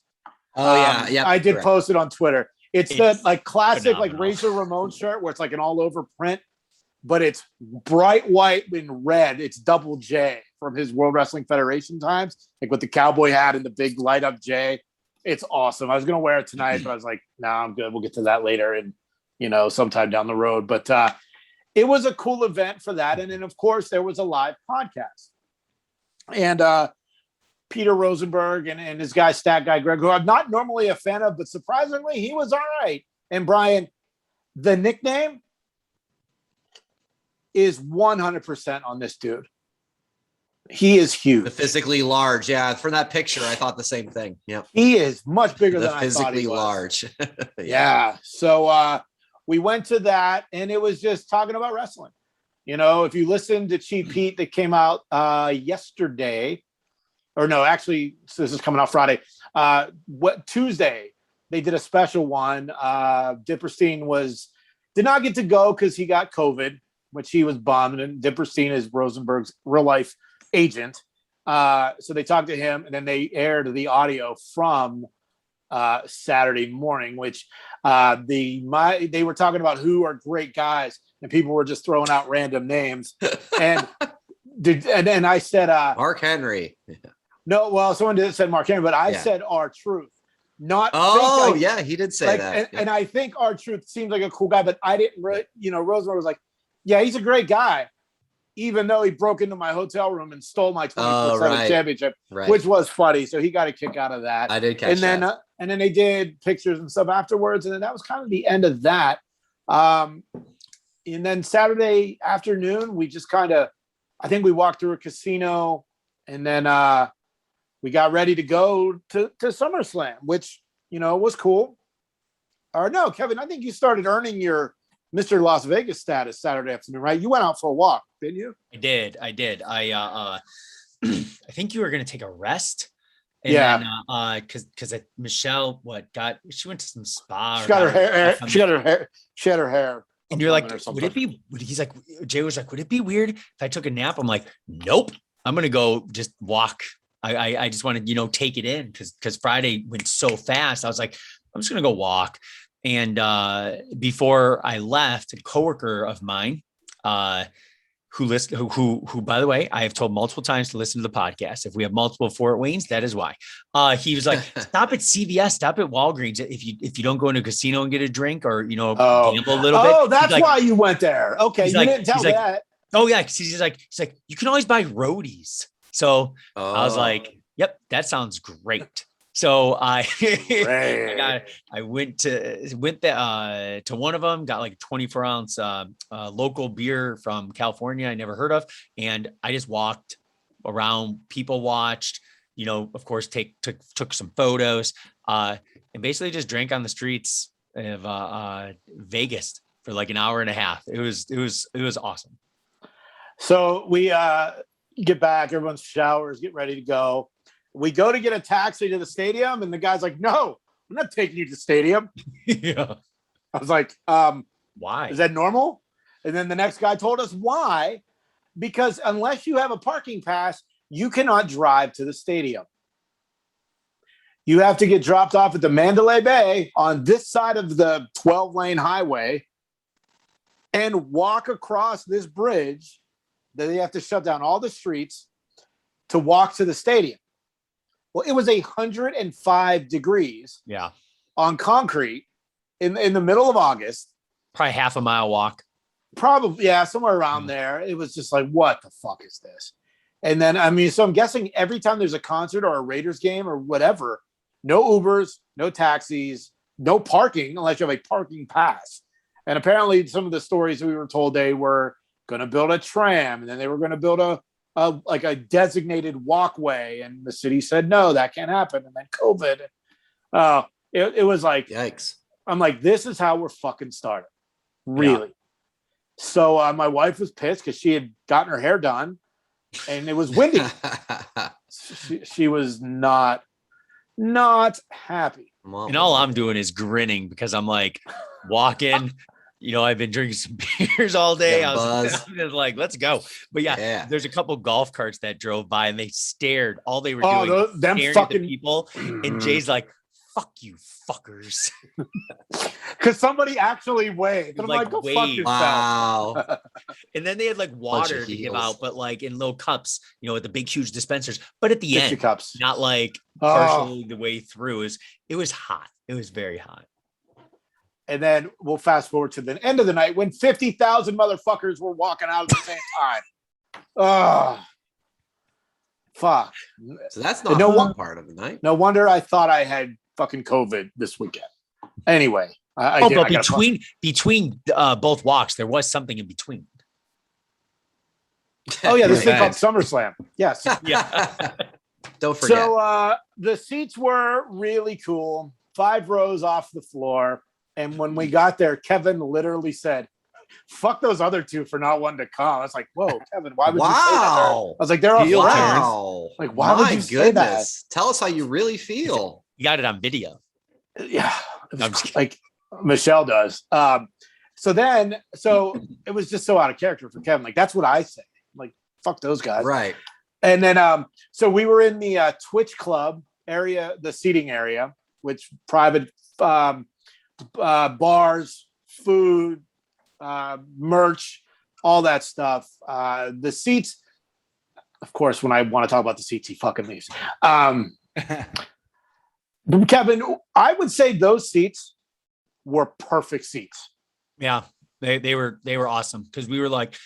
Oh yeah. I did post it on Twitter. It's the like classic phenomenal. Like Razor Ramon shirt where it's like an all over print, but it's bright white and red. It's Double J from his World Wrestling Federation times, like with the cowboy hat and the big light up J. It's awesome. I was going to wear it tonight, but I was like, nah, I'm good. We'll get to that later and, sometime down the road. But it was a cool event for that. And then, of course, there was a live podcast. And Peter Rosenberg and his guy, Stat Guy Greg, who I'm not normally a fan of, but surprisingly, he was all right. And Brian, the nickname is 100% on this dude. He is huge. The physically large. Yeah. From that picture, I thought the same thing. Yeah. He is much bigger than I thought he physically was. large. Yeah. So we went to that and it was just talking about wrestling. If you listen to Cheap Heat that came out yesterday, or no, actually, so this is coming out Friday. Tuesday, they did a special one. Dipperstein did not get to go because he got COVID, which he was bummed. And Dipperstein is Rosenberg's real life agent. So they talked to him and then they aired the audio from Saturday morning, which they were talking about who are great guys and people were just throwing out random names. And I said, Mark Henry. No, well, someone said Mark Henry, but I said R-Truth. He did say that. And I think R-Truth seems like a cool guy, but I didn't really, Rosenberg was like, yeah, he's a great guy, even though he broke into my hotel room and stole my 24/7 championship, which was funny. So he got a kick out of that. I did catch that. And then they did pictures and stuff afterwards. And then that was kind of the end of that. And then Saturday afternoon, we just I think we walked through a casino and then we got ready to go to SummerSlam, which, was cool. Or no, Kevin, I think you started earning your Mr. Las Vegas status Saturday afternoon, right? You went out for a walk, didn't you? I did. I think you were going to take a rest. And then, because Michelle, she went to some spa. She got her hair. She had her hair. And you're like, he's like, Jay was like, would it be weird if I took a nap? I'm like, nope, I'm going to go just walk. I just want to, take it in because Friday went so fast. I was like, I'm just going to go walk. And before I left, a coworker of mine, who by the way, I have told multiple times to listen to the podcast. If we have multiple Fort Waynes, that is why. He was like, stop at CVS, stop at Walgreens. If you don't go into a casino and get a drink or, gamble a little bit. Oh, that's why you went there. Okay. You didn't tell that. Oh yeah. He's like, you can always buy roadies. So I was like, yep, that sounds great. So I went to one of them, got like a 24-ounce local beer from California I never heard of, and I just walked around. People watched, of course, took some photos, and basically just drank on the streets of Vegas for like an hour and a half. It was awesome. So we get back, everyone showers, get ready to go. We go to get a taxi to the stadium, and the guy's like, no, I'm not taking you to the stadium. Yeah. I was like, why? Is that normal? And then the next guy told us why. Because unless you have a parking pass, you cannot drive to the stadium. You have to get dropped off at the Mandalay Bay on this side of the 12-lane highway and walk across this bridge that they have to shut down all the streets to walk to the stadium. Well, it was 105 degrees on concrete in the middle of August. Probably half a mile walk. Probably, yeah, somewhere around there. It was just like, what the fuck is this? And then, so I'm guessing every time there's a concert or a Raiders game or whatever, no Ubers, no taxis, no parking unless you have a parking pass. And apparently some of the stories we were told, they were going to build a tram and then they were going to build a designated walkway, and the city said no, that can't happen. And then COVID, it was like, yikes. I'm like, this is how we're fucking starting, really. Yeah. So my wife was pissed because she had gotten her hair done, and it was windy. she was not happy. And all I'm doing is grinning because I'm like walking. I've been drinking some beers all day. I was like, let's go. But there's a couple golf carts that drove by and they stared. All they were doing was staring at the people. And Jay's like, fuck you fuckers. Because somebody actually waved. And I'm Like, like, go fuck waved. yourself. Wow. And then they had like water of to give heels. out, but like in little cups, you know, at the big, huge dispensers. But at the Dixie end, cups. not like Oh. partially the way through. It was hot. It was very hot. And then we'll fast forward to the end of the night when 50,000 motherfuckers were walking out at the same time. Oh, fuck. So that's not No one one- part of the night. No wonder I thought I had fucking COVID this weekend. Anyway, I did. But I gotta between both walks, there was something in between. Oh yeah, this thing called Thanks. SummerSlam. Yes. Yeah. Don't forget. So the seats were really cool. 5 rows off the floor. And when we got there, Kevin literally said, "Fuck those other 2 for not wanting to come." I was like, "Whoa, Kevin, why would you say that?" Wow. I was like, "They're all Heel friends." turn. Wow. Like, why would you say that? Tell us how you really feel. You got it on video. Yeah, it was I'm just like Michelle does. So it was just so out of character for Kevin. Like, that's what I say. Like, fuck those guys. Right. And then, so we were in the Twitch Club area, the seating area, which private bars, food, merch, all that stuff. The seats, of course, when I want to talk about the seats, he fucking leaves. Kevin, I would say those seats were perfect seats. Yeah, they were awesome because we were like,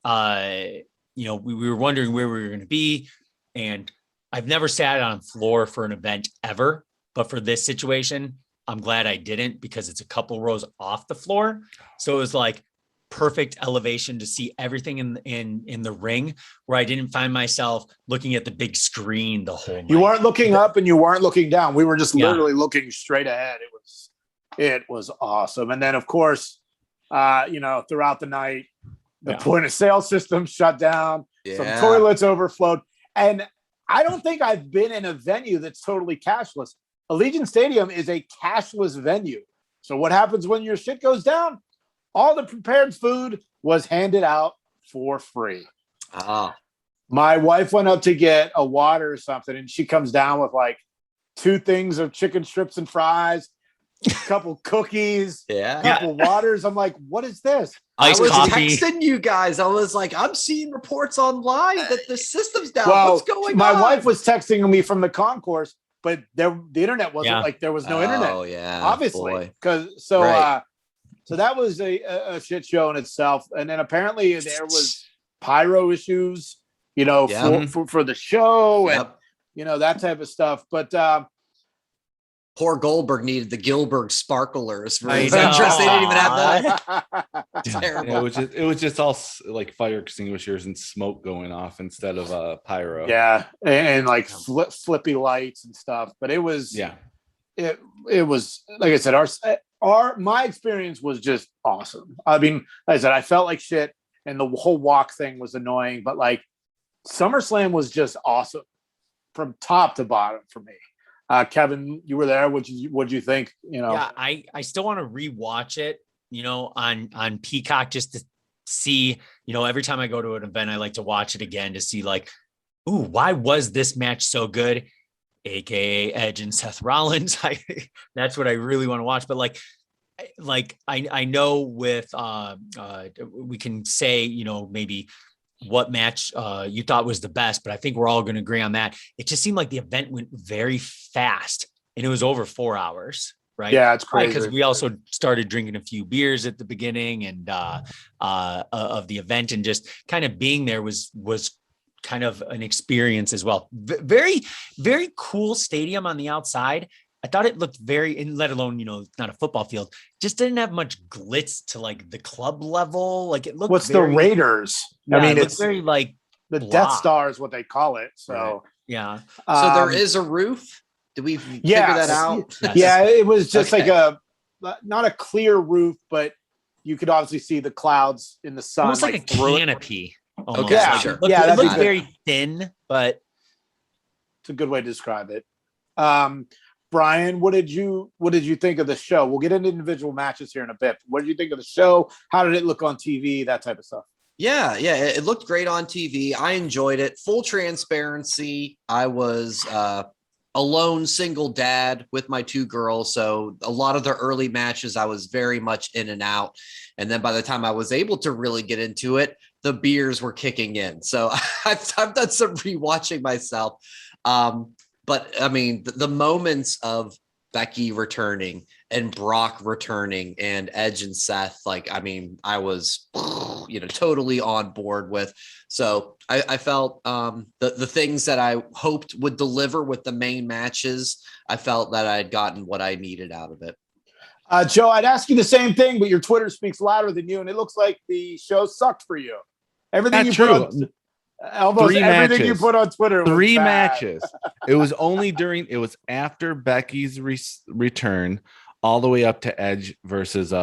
you know, we were wondering where we were going to be, and I've never sat on floor for an event ever, but for this situation, I'm glad I didn't because it's a couple rows off the floor, so it was like perfect elevation to see everything in the ring where I didn't find myself looking at the big screen the whole night. You weren't looking up and you weren't looking down. We were just literally looking straight ahead. It was awesome. And then of course, you know, throughout the night, the point of sale system shut down. Some toilets overflowed. And I don't think I've been in a venue that's totally cashless. Allegiant Stadium is a cashless venue. So what happens when your shit goes down? All the prepared food was handed out for free. Ah. My wife went up to get a water or something, and she comes down with like 2 things of chicken strips and fries, a couple cookies, a couple waters. I'm like, what is this? Iced I was coffee. texting you guys. I was like, I'm seeing reports online that the system's down. Well, What's going my on? wife was texting me from the concourse, but the internet wasn't like there was no internet. Oh yeah, obviously, because so that was a shit show in itself. And then apparently there was pyro issues, you know, for the show and you know that type of stuff. But poor Goldberg needed the Gilbert sparklers for his know. entrance. They didn't even have that. Terrible. Yeah, it was just all like fire extinguishers and smoke going off instead of pyro. Yeah, and like flippy lights and stuff. But it was it was like I said, my experience was just awesome. I mean, like I said, I felt like shit, and the whole walk thing was annoying. But like SummerSlam was just awesome from top to bottom for me. Kevin, you were there. What'd you think? You know, yeah, I still want to rewatch it, you know, on Peacock just to see, you know, every time I go to an event, I like to watch it again to see like, ooh, why was this match so good? AKA Edge and Seth Rollins. That's what I really want to watch. But like I know with we can say, you know, maybe what match you thought was the best, but I think we're all going to agree on that. It just seemed like the event went very fast and it was over 4 hours, right? Yeah, it's crazy. Because we also started drinking a few beers at the beginning and of the event, and just kind of being there was kind of an experience as well. Very, very cool stadium on the outside. I thought it looked very, and let alone, you know, it's not a football field, just didn't have much glitz to like the club level. Like it looked. What's the Raiders? Yeah, I mean, it's very like the blah. Death Star is what they call it. So right. Yeah. So there is a roof. Did we figure that out? Yes. Yeah, it was just like not a clear roof, but you could obviously see the clouds in the sun. Almost like a through it. Canopy. Almost. Okay, Like, sure. It looked, Yeah, it that'd be looked good. very thin, but It's a good way to describe it. Brian, what did you think of the show? We'll get into individual matches here in a bit. What did you think of the show? How did it look on TV? That type of stuff. Yeah, it looked great on TV. I enjoyed it. Full transparency. I was a lone single dad with my 2 girls. So a lot of the early matches, I was very much in and out. And then by the time I was able to really get into it, the beers were kicking in. So I've done some rewatching myself. But I mean, the moments of Becky returning and Brock returning and Edge and Seth, like, I mean, I was, totally on board with. So I felt the things that I hoped would deliver with the main matches, I felt that I had gotten what I needed out of it. Joe, I'd ask you the same thing, but your Twitter speaks louder than you, and it looks like the show sucked for you. Everything That's you true. put on almost Three everything matches. you put on Twitter was 3 bad. matches. It was only it was after Becky's return all the way up to Edge versus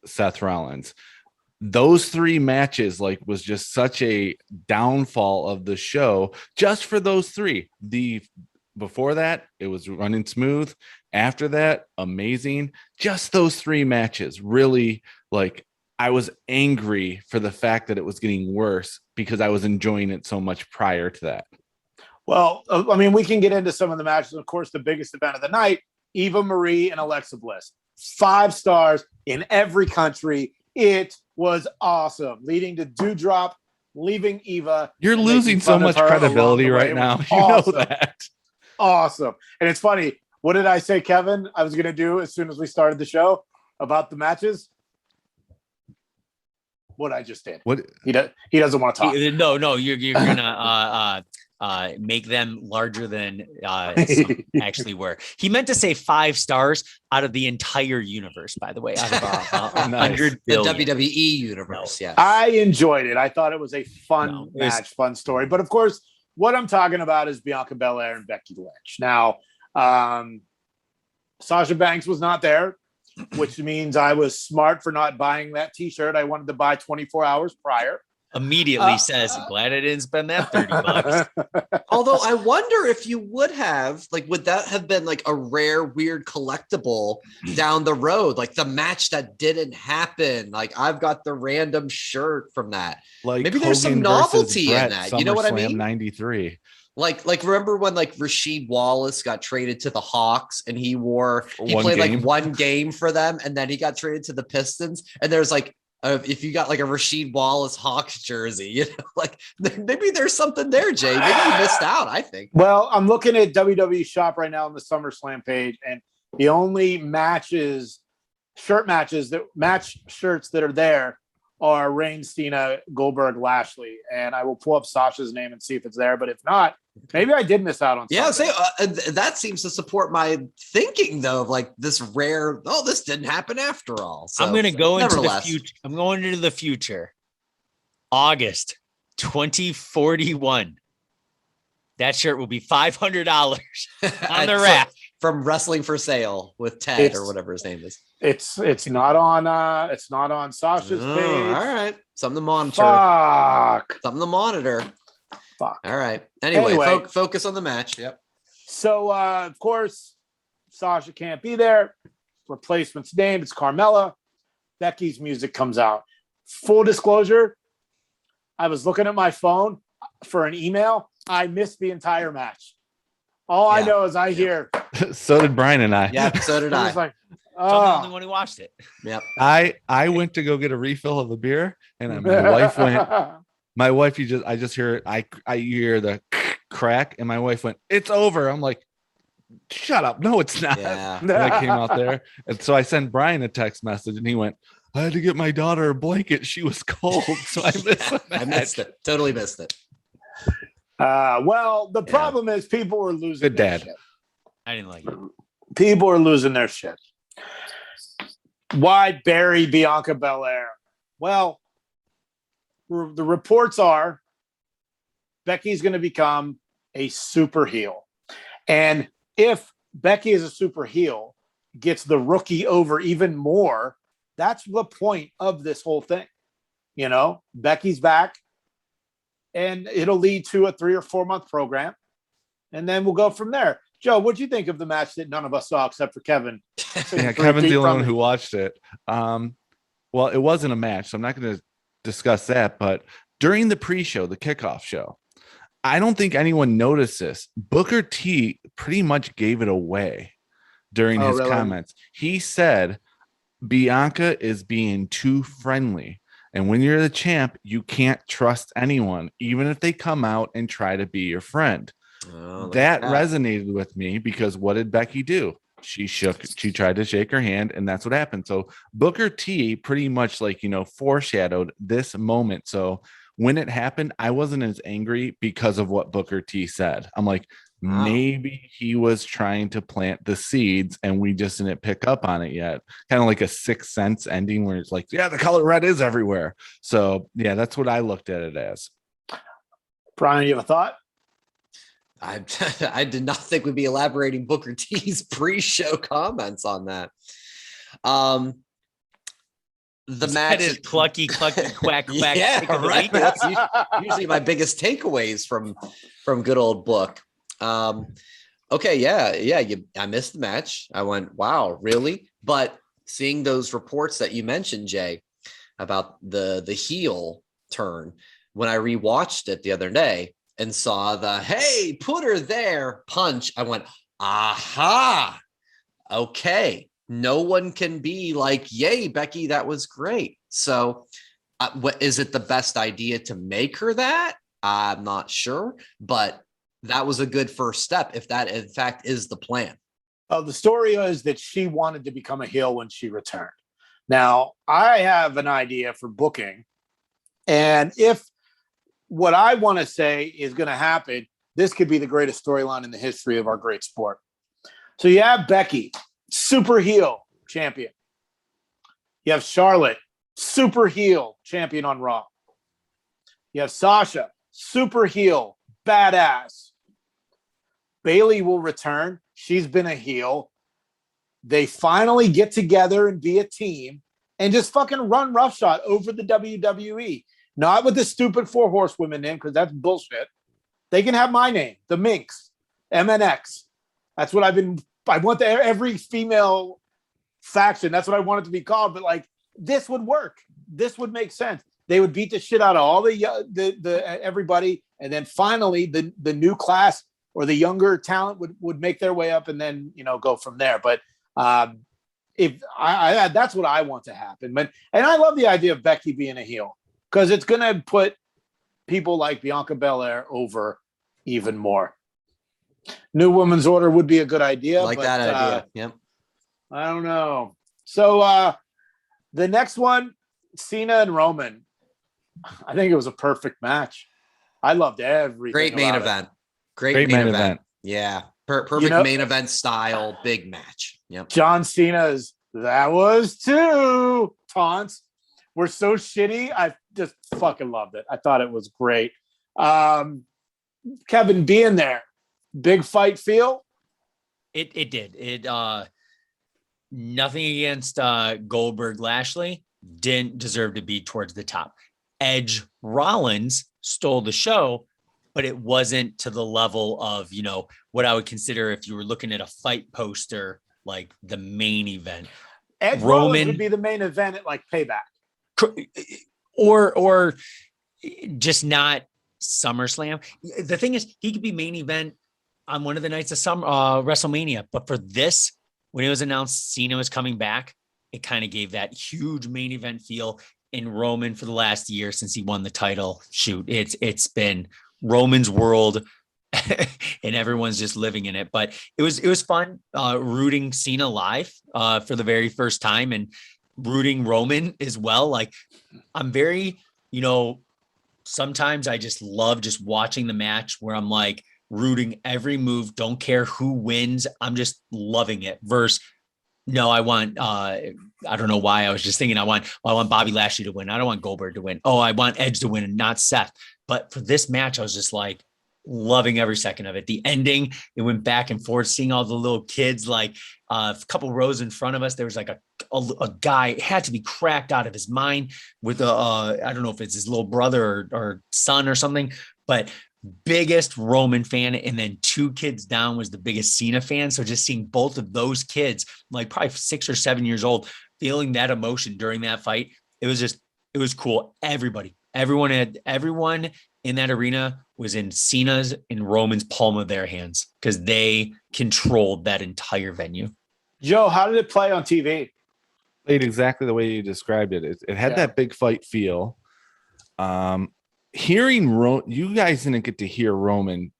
Seth Rollins. Those 3 matches was just such a downfall of the show just for those 3. Before that, it was running smooth. After that, amazing. Just those 3 matches really, I was angry for the fact that it was getting worse because I was enjoying it so much prior to that. Well, I mean, we can get into some of the matches. Of course, the biggest event of the night, Eva Marie and Alexa Bliss. 5 stars in every country. It was awesome. Leading to Doudrop, leaving Eva. You're losing so much credibility right now. You know that. Awesome. And it's funny. What did I say, Kevin, I was going to do as soon as we started the show about the matches? What I just did. What he doesn't want to talk. No, you're gonna make them larger than some actually were. He meant to say 5 stars out of the entire universe, by the way, out of 100 billion. The WWE universe. Yeah, I enjoyed it. I thought it was a fun match, fun story. But of course, what I'm talking about is Bianca Belair and Becky Lynch. Now, Sasha Banks was not there, which means I was smart for not buying that T-shirt I wanted to buy 24 hours prior. Immediately says, glad I didn't spend that $30. Although I wonder if you would have, would that have been a rare, weird collectible down the road? The match that didn't happen. I've got the random shirt from that. Maybe there's some novelty in that. Summerslam You know what I mean? 93. Remember when Rasheed Wallace got traded to the Hawks and he played one game for them and then he got traded to the Pistons and there's if you got a Rasheed Wallace Hawks jersey, maybe there's something there, Jay. Maybe you missed out, I think. Well, I'm looking at WWE Shop right now on the SummerSlam page, and the only shirt shirts that are there are Reign, Cena, Goldberg, Lashley. And I will pull up Sasha's name and see if it's there. But if not, maybe I did miss out on something. That seems to support my thinking, though, of this rare, this didn't happen after all. So, I'm going to go into the future. I'm going into the future. August 2041. That shirt will be $500 on the rack. From Wrestling for Sale with Ted or whatever his name is. It's not on Sasha's page. All right. Something to monitor. Fuck. Something to monitor. Fuck. All right. Anyway, focus on the match. Yep. So of course, Sasha can't be there. Replacement's name, it's Carmella. Becky's music comes out. Full disclosure, I was looking at my phone for an email. I missed the entire match. All I know is I hear. So did Brian and I. Yeah, so did I. I'm the only one who watched it. Yep. I went to go get a refill of the beer, and my wife went. My wife, I just hear it. I hear the crack, and my wife went, "It's over." I'm like, "Shut up! No, it's not." Yeah. And I came out there, and so I sent Brian a text message, and he went, "I had to get my daughter a blanket. She was cold, so I missed it. I missed it. Totally missed it." Well, the problem is people were losing their shit. I didn't like it. People are losing their shit. Why bury Bianca Belair? Well, the reports are Becky's going to become a super heel. And if Becky is a super heel, gets the rookie over even more, that's the point of this whole thing. Becky's back. And it'll lead to a 3 or 4 month program. And then we'll go from there. Joe, what'd you think of the match that none of us saw except for Kevin? Yeah, Kevin's the only one who watched it. Well, it wasn't a match, so I'm not going to discuss that. But during the pre-show, the kickoff show, I don't think anyone noticed this. Booker T pretty much gave it away during his comments. He said Bianca is being too friendly. And when you're the champ, you can't trust anyone, even if they come out and try to be your friend. That resonated with me because what did Becky do? She tried to shake her hand, and that's what happened. So Booker T pretty much foreshadowed this moment. So when it happened, I wasn't as angry because of what Booker T said. I'm like, maybe he was trying to plant the seeds and we just didn't pick up on it yet. Kind of like a Sixth Sense ending where it's like, yeah, the color red is everywhere. So yeah, that's what I looked at it as. Brian, you have a thought? I did not think we'd be elaborating Booker T's pre-show comments on that. The match is clucky, quack, quack. Yeah, right. That's usually my biggest takeaways from good old Book. Okay, yeah. I missed the match. I went, wow, really? But seeing those reports that you mentioned, Jay, about the heel turn, when I rewatched it the other day and saw the hey, put her there punch, I went, aha, okay. No one can be like, yay, Becky, that was great. So is it the best idea to make her that? I'm not sure, but that was a good first step if that in fact is the plan. The story is that she wanted to become a heel when she returned. Now, I have an idea for booking, and if what I want to say is going to happen, this could be the greatest storyline in the history of our great sport. So you have Becky, super heel champion. You have Charlotte, super heel champion on Raw. You have Sasha, super heel, badass. Bayley will return. She's been a heel. They finally get together and be a team and just fucking run roughshod over the WWE. Not with the stupid 4 horsewomen name, because that's bullshit. They can have my name, the Minx, MNX. That's what I want every female faction. That's what I want it to be called. But like, this would work. This would make sense. They would beat the shit out of all the everybody, and then finally the new class or the younger talent would make their way up, and then go from there. But if I that's what I want to happen. But and I love the idea of Becky being a heel because it's going to put people like Bianca Belair over even more. New Women's Order would be a good idea. Like that idea. Yep. I don't know. So the next one, Cena and Roman. I think it was a perfect match. I loved everything. Great main event. Great main event. Yeah. Perfect main event style, big match. Yep. John Cena's that was two taunts were so shitty. I just fucking loved it. I thought it was great. Kevin being there. Big fight feel? It did. Nothing against Goldberg Lashley. Didn't deserve to be towards the top. Edge Rollins stole the show, but it wasn't to the level of, what I would consider if you were looking at a fight poster, like the main event. Edge Rollins would be the main event at like Payback. Or just not SummerSlam. The thing is, he could be main event on one of the nights of WrestleMania. But for this, when it was announced Cena was coming back, it kind of gave that huge main event feel. In Roman for the last year since he won the title, it's been Roman's world and everyone's just living in it. But it was fun rooting Cena live for the very first time and rooting Roman as well. Like I'm very, sometimes I just love just watching the match where I'm like rooting every move, don't care who wins. I'm just loving it versus no, I want, I don't know why I was just thinking I want Bobby Lashley to win. I don't want Goldberg to win. Oh, I want Edge to win and not Seth. But for this match, I was just like loving every second of it. The ending, it went back and forth, seeing all the little kids, like a couple rows in front of us. There was like a guy had to be cracked out of his mind with I don't know if it's his little brother or son or something, but biggest Roman fan, and then 2 kids down was the biggest Cena fan. So just seeing both of those kids, like probably 6 or 7 years old, feeling that emotion during that fight, it was cool. Everyone in that arena was in Cena's and Roman's palm of their hands because they controlled that entire venue. Joe, how did it play on TV? Played exactly the way you described it. It had that big fight feel. Hearing you guys didn't get to hear Roman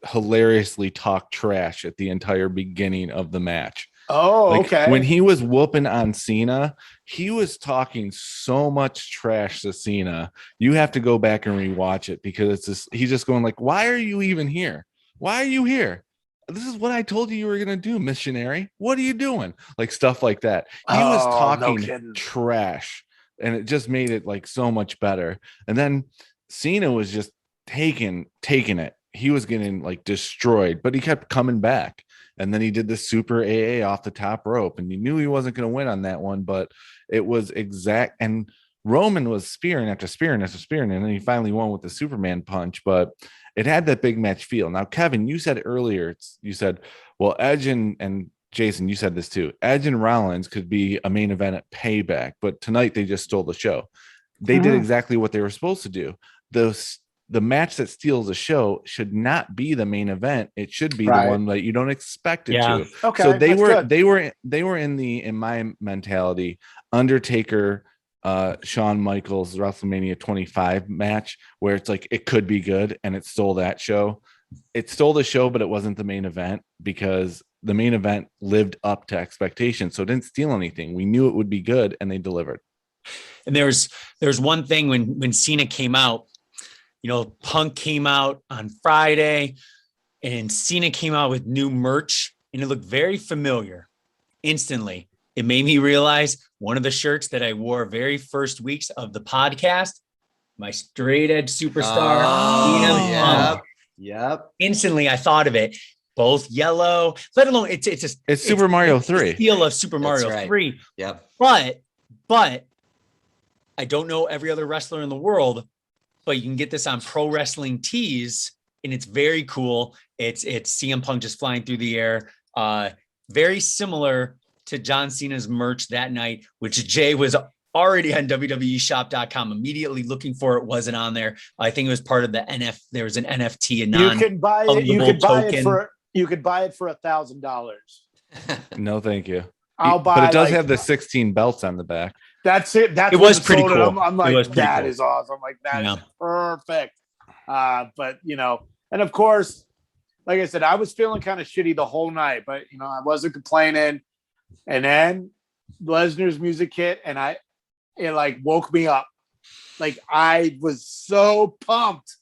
hilariously talk trash at the entire beginning of the match. Oh, okay. When he was whooping on Cena, he was talking so much trash to Cena. You have to go back and rewatch it because he's just going like, "Why are you even here? Why are you here? This is what I told you were gonna do, missionary. What are you doing?" Like stuff like that. He was talking trash, and it just made it like so much better. And then Cena was just taking it. He was getting like destroyed, but he kept coming back. And then he did the super AA off the top rope, and he knew he wasn't going to win on that one, but it was exact. And Roman was spearing after spearing after spearing, and then he finally won with the Superman punch. But it had that big match feel. Now, Kevin, you said earlier, you said, well, Edge and Jason, you said this too. Edge and Rollins could be a main event at Payback, but tonight they just stole the show. They did exactly what they were supposed to do. The match that steals the show should not be the main event. It should be the one that you don't expect it to. Okay. So they were in my mentality, Undertaker, Shawn Michaels WrestleMania 25 match, where it's like it could be good, and it stole that show. It stole the show, but it wasn't the main event because the main event lived up to expectations. So it didn't steal anything. We knew it would be good, and they delivered. And there's one thing when Cena came out. You know, Punk came out on Friday and Cena came out with new merch, and it looked very familiar. Instantly, it made me realize one of the shirts that I wore very first weeks of the podcast, my straight edge superstar, CM Punk. Yep. Instantly, I thought of it. Both yellow, let alone it's Super Mario 3. Feel of Super Mario 3. Yep. But I don't know every other wrestler in the world. But you can get this on Pro Wrestling Tees, and it's very cool. It's CM Punk just flying through the air. Very similar to John Cena's merch that night, which Jay was already on WWEshop.com immediately looking for. It wasn't on there. I think it was part of the there was an NFT and you could buy it. You could buy it for $1,000. No, thank you. I'll buy. But it does have the 16 belts on the back. That's it. It was pretty cool. I'm like, that is awesome. I'm like, that is perfect. But and of course, like I said, I was feeling kind of shitty the whole night, but I wasn't complaining. And then Lesnar's music hit, and it like woke me up. Like I was so pumped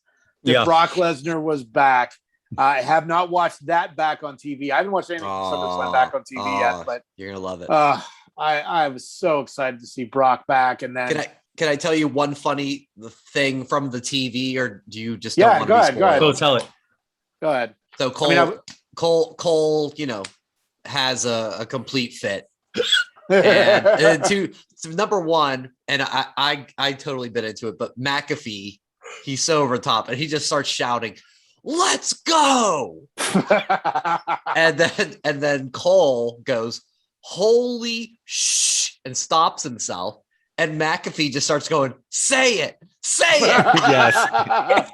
that Brock Lesnar was back. I have not watched that back on TV. I haven't watched anything from Summerslam back on TV yet, but you're gonna love it. I was so excited to see Brock back. And then can I tell you one funny thing from the TV, or do you just go ahead. Go tell it. Go ahead. So Cole, has a complete fit. and to number one, and I totally bit into it, but McAfee, he's so over the top, and he just starts shouting, "Let's go!" and then Cole goes, "Holy shh," and stops himself. And McAfee just starts going, "Say it, say it." Yes.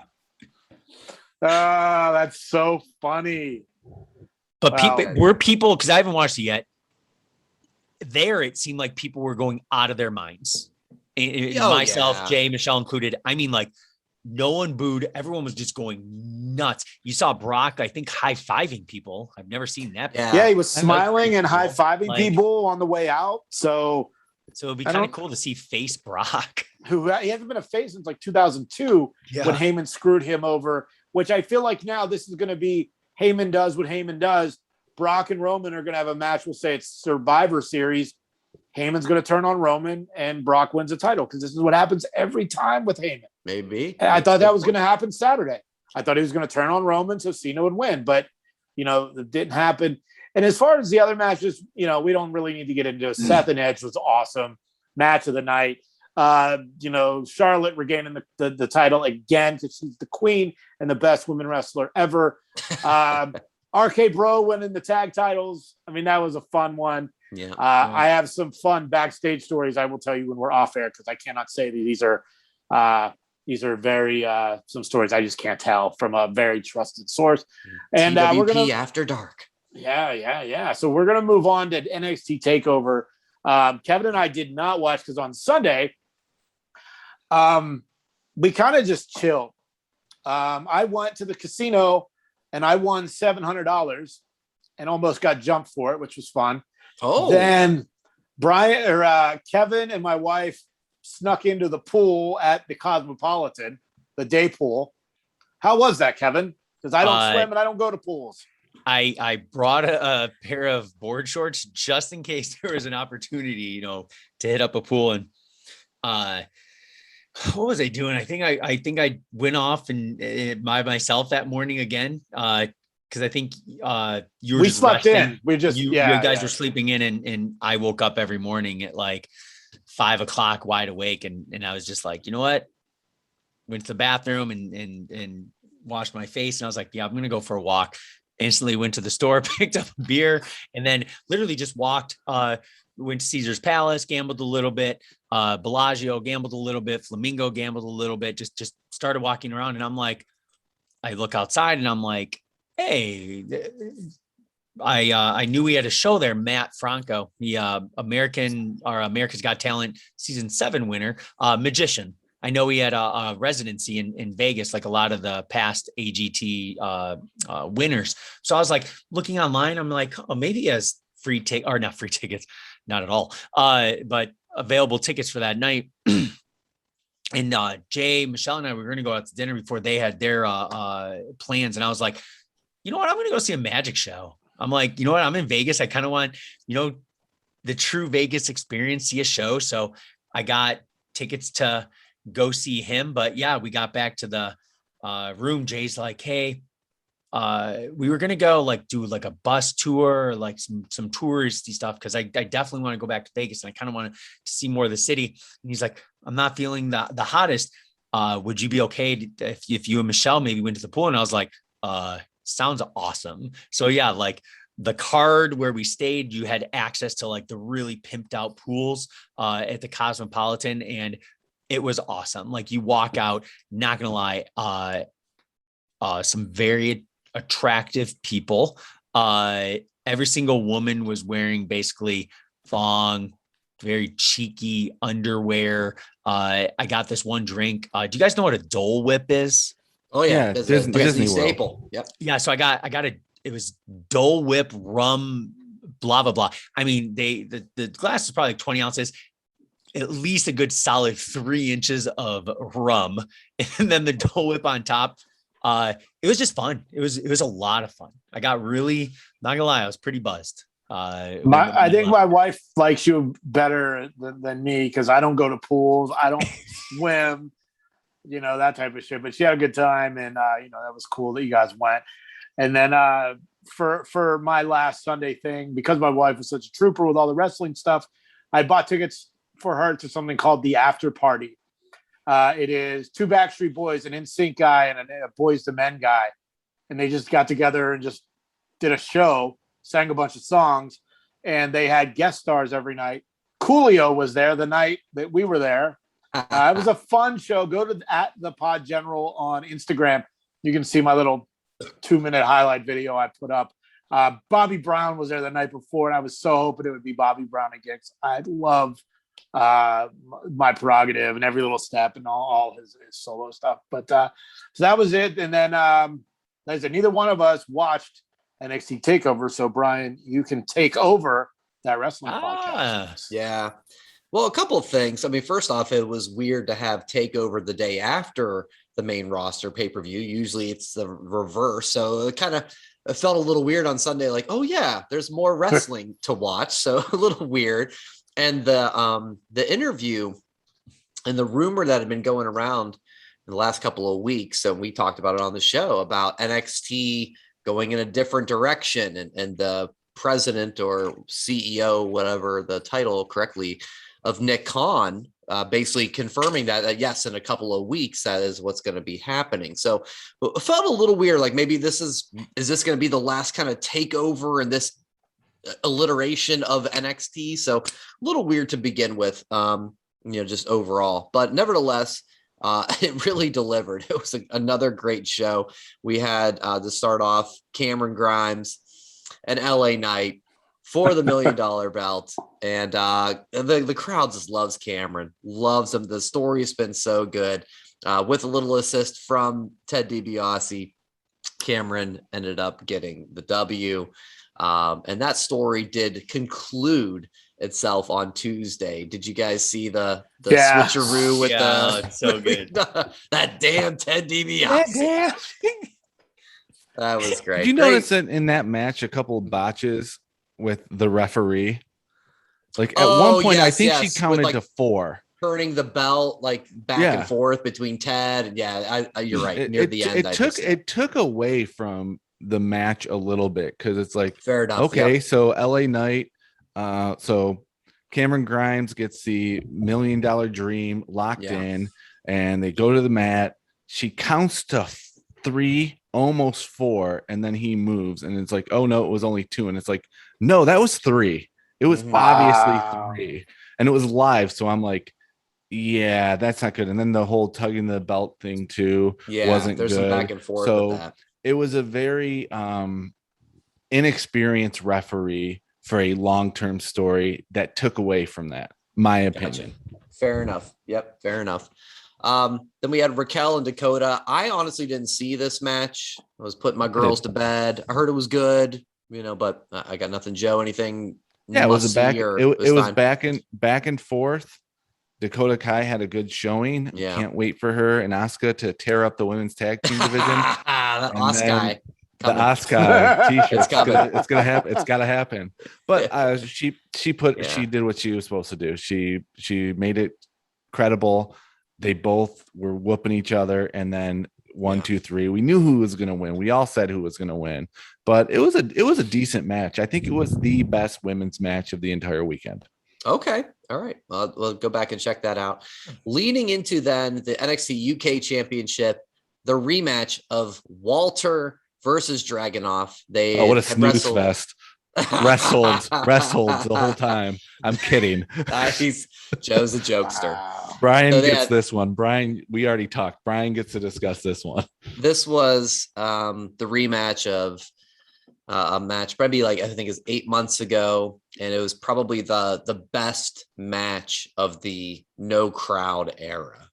That's so funny. But people, because I haven't watched it yet. There, it seemed like people were going out of their minds. Myself, Jay, Michelle included. I mean, like, no one booed. Everyone was just going nuts. You saw Brock, I think, high-fiving people. I've never seen that before. Yeah, he was smiling and high-fiving people on the way out. So it'd be kind of cool to see face Brock. Who he hasn't been a face since like 2002 when Heyman screwed him over, which I feel like now this is going to be Heyman does what Heyman does. Brock and Roman are going to have a match. We'll say it's Survivor Series. Heyman's going to turn on Roman and Brock wins the title because this is what happens every time with Heyman. Maybe. And I thought that was going to happen Saturday. I thought he was going to turn on Roman so Cena would win, but it didn't happen. And as far as the other matches, we don't really need to get into it. Seth and Edge was awesome. Match of the night. Charlotte regaining the title again because she's the queen and the best women wrestler ever. RK Bro winning the tag titles. I mean, that was a fun one. Yeah. I have some fun backstage stories I will tell you when we're off air because I cannot say that these are These are very some stories I just can't tell from a very trusted source. And TWP we're gonna After Dark. Yeah. So we're gonna move on to NXT Takeover. Kevin and I did not watch because on Sunday, we kind of just chilled. I went to the casino and I won $700 and almost got jumped for it, which was fun. Oh, Then Kevin and my wife snuck into the pool at the Cosmopolitan, the day pool. How was that, Kevin? Because I don't swim and I don't go to pools. I brought a pair of board shorts just in case there was an opportunity, to hit up a pool. And what was I doing? I think I went off and by myself that morning again. Because I think you were we just slept resting. in. We just you guys were sleeping in, and I woke up every morning at like 5 o'clock, wide awake, and I was just like, you know what? Went to the bathroom and washed my face, and I was like, yeah, I'm gonna go for a walk. Instantly went to the store, picked up a beer, and then literally just walked. Went to Caesar's Palace, gambled a little bit. Bellagio, gambled a little bit. Flamingo, gambled a little bit. Just started walking around, and I'm like, I look outside, and I'm like, hey, I knew we had a show there. Matt Franco, the America's Got Talent season 7 winner, magician. I know he had a residency in Vegas, like a lot of the past AGT winners. So I was like looking online. I'm like, oh, maybe he has not free tickets, not at all, but available tickets for that night. And Jay, Michelle, and I were going to go out to dinner before they had their plans. And I was like, you know what? I'm going to go see a magic show. I'm like, you know what? I'm in Vegas. I kind of want, the true Vegas experience, see a show. So I got tickets to go see him. But yeah, we got back to the room. Jay's like, hey, we were going to go like do like a bus tour, like some touristy stuff. Cause I definitely want to go back to Vegas and I kind of want to see more of the city. And he's like, I'm not feeling the hottest. Would you be okay if you and Michelle maybe went to the pool? And I was like, sounds awesome. So yeah, like the card where we stayed, you had access to like the really pimped out pools at the Cosmopolitan, and it was awesome. Like you walk out, not gonna lie, some very attractive people. Every single woman was wearing basically thong, very cheeky underwear. I got this one drink. Do you guys know what a Dole Whip is? Oh yeah, Disney staple. Yep. Yeah, so I got it was Dole Whip rum, blah blah blah. I mean, the glass is probably like 20 ounces, at least a good solid 3 inches of rum, and then the Dole Whip on top. It was just fun. It was a lot of fun. I got really, not gonna lie, I was pretty buzzed. I think my wife likes you better than me because I don't go to pools, I don't swim, that type of shit. But she had a good time, and that was cool that you guys went. And then for my last Sunday thing, because my wife was such a trooper with all the wrestling stuff, I bought tickets for her to something called the After Party. It is 2 Backstreet Boys, an NSYNC guy, and a Boys to Men guy, and they just got together and just did a show, sang a bunch of songs, and they had guest stars every night. Coolio was there the night that we were there. It was a fun show. Go to @thepod general on Instagram. You can see my little 2-minute highlight video I put up. Bobby Brown was there the night before, and I was so hoping it would be Bobby Brown again. I love My Prerogative and Every Little Step and all his solo stuff. But so that was it. And then like I said, neither one of us watched NXT TakeOver. So Brian, you can take over that wrestling podcast. Yeah. Well, a couple of things. I mean, first off, it was weird to have TakeOver the day after the main roster pay-per-view. Usually it's the reverse. So it kind of felt a little weird on Sunday, like, oh yeah, there's more wrestling to watch. So a little weird. And the interview and the rumor that had been going around in the last couple of weeks, and we talked about it on the show, about NXT going in a different direction, and the president or CEO, whatever the title correctly, of Nick Khan, basically confirming that yes, in a couple of weeks, that is what's going to be happening. So it felt a little weird, like maybe is this going to be the last kind of takeover in this alliteration of NXT? So a little weird to begin with, just overall. But nevertheless, It really delivered. It was another great show. We had to start off Cameron Grimes and LA Knight for the $1 million belt. And the crowd just loves Cameron, loves him. The story has been so good. With a little assist from Ted DiBiase, Cameron ended up getting the W. And that story did conclude itself on Tuesday. Did you guys see the switcheroo with it's so good. that damn Ted DiBiase? That was great. Did you notice that in that match, a couple of botches with the referee? Like at one point, I think she counted to 4. Turning the belt like back and forth between Ted and you're right. Near the end, it took away from the match a little bit because it's like fair enough. Okay, so LA Knight, so Cameron Grimes gets the $1 million dream locked in, and they go to the mat. She counts to 3, almost 4, and then he moves, and it's like, oh no, it was only 2, and it's like, no, that was 3. It was obviously 3, and it was live. So I'm like, yeah, that's not good. And then the whole tugging the belt thing too wasn't good. Some back and forth. So with that. It was a very inexperienced referee for a long-term story that took away from that, my opinion. Gotcha. Fair enough. Yep, fair enough. Then we had Raquel and Dakota. I honestly didn't see this match. I was putting my girls to bed. I heard it was good, but I got nothing. Joe, anything? Yeah, it was back and forth. Dakota Kai had a good showing. Yeah. Can't wait for her and Asuka to tear up the women's tag team division. The Asuka t-shirt. It's gonna happen. It's gotta happen. But she did what she was supposed to do. She made it credible. They both were whooping each other, and then 1, 2, 3. We knew who was gonna win. We all said who was gonna win. But it was a decent match. I think it was the best women's match of the entire weekend. Okay. All right. We'll go back and check that out. Leading into then the NXT UK Championship, the rematch of Walter versus Dragunov. What a snooze fest. Wrestled the whole time. I'm kidding. Joe's a jokester. Brian gets this one. Brian, we already talked. Brian gets to discuss this one. This was the rematch of a match probably I think it was 8 months ago, and it was probably the best match of the no crowd era.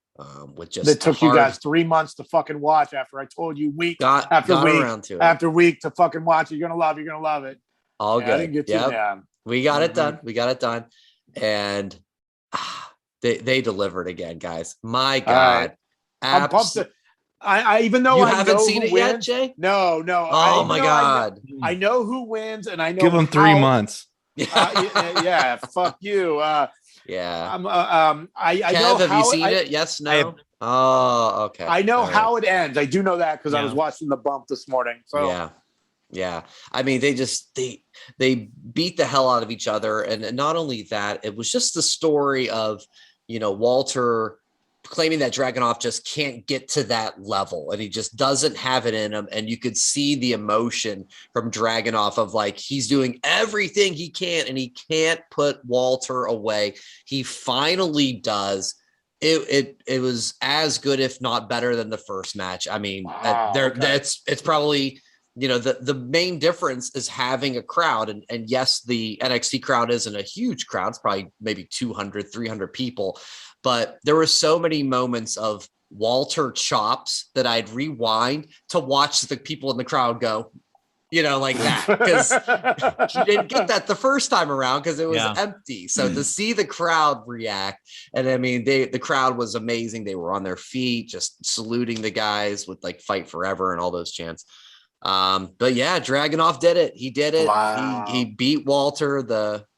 With just that took you guys 3 months to fucking watch after I told you week after week to fucking watch it. You're gonna love it. All good. I didn't get you down. We got it done. And they delivered again, guys. My God. I'm pumped. I even though you I haven't know seen it yet, Jay? No. Oh my God. I know who wins, and I know. Give them 3 months. Yeah. Fuck you. Yeah. I Kev, know. have you seen it? Yes. No. Oh, okay. I know how it ends. I do know that because I was watching the bump this morning. So yeah. I mean, they beat the hell out of each other, and not only that, it was just the story of Walter claiming that Dragunov just can't get to that level, and he just doesn't have it in him. And you could see the emotion from Dragunov of he's doing everything he can, and he can't put Walter away. He finally does. It was as good, if not better, than the first match. I mean, it's probably the main difference is having a crowd, and yes, the NXT crowd isn't a huge crowd. It's probably maybe 200, 300 people. But there were so many moments of Walter chops that I'd rewind to watch the people in the crowd go, like that. Because you didn't get that the first time around because it was empty. So to see the crowd react, and I mean, the crowd was amazing. They were on their feet, just saluting the guys with Fight Forever and all those chants. But yeah, Dragunov did it. He did it. Wow. He beat Walter,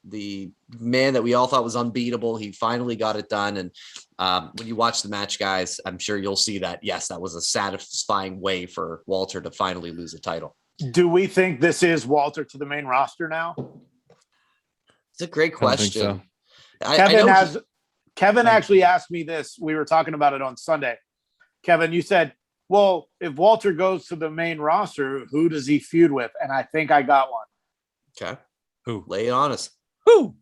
the man that we all thought was unbeatable. He finally got it done. And when you watch the match, guys, I'm sure you'll see that, yes, that was a satisfying way for Walter to finally lose a title. Do we think this is Walter to the main roster now? It's a great question. Kevin actually asked me this. We were talking about it on Sunday. Kevin, you said, well, if Walter goes to the main roster, who does he feud with? And I think I got one. Okay. Who? Lay it on us. Who?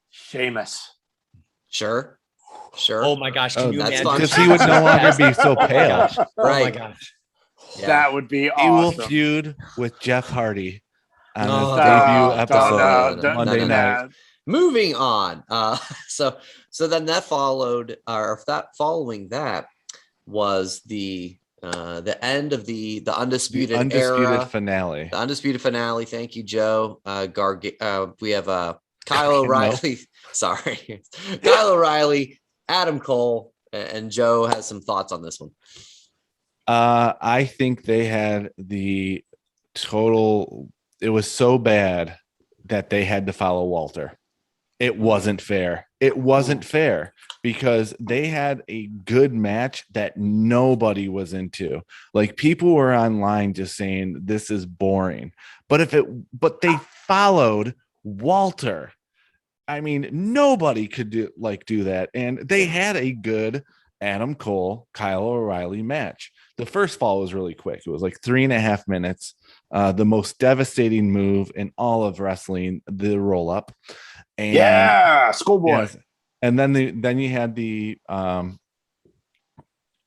Sheamus. Sure. Sure. Oh my gosh, can you that's imagine? fun. Because he would no longer be so Oh my pale. gosh. Oh my Right. gosh. Yeah. That would be He will awesome. feud with Jeff Hardy on No, his no, debut no, episode no, Monday no. night. Moving on. So then that followed, or following that was the end of the undisputed era finale. The undisputed finale. Thank you, Joe. We have Kyle O'Reilly. Sorry, Kyle O'Reilly, Adam Cole, and Joe has some thoughts on this one. I think they had the total. It was so bad that they had to follow Walter. It wasn't fair. It wasn't fair because they had a good match that nobody was into. Like people were online just saying this is boring. But they followed Walter. I mean, nobody could do that. And they had a good Adam Cole, Kyle O'Reilly match. The first fall was really quick. It was like 3.5 minutes. The most devastating move in all of wrestling, the roll up. And schoolboy. Yes. And then you had the what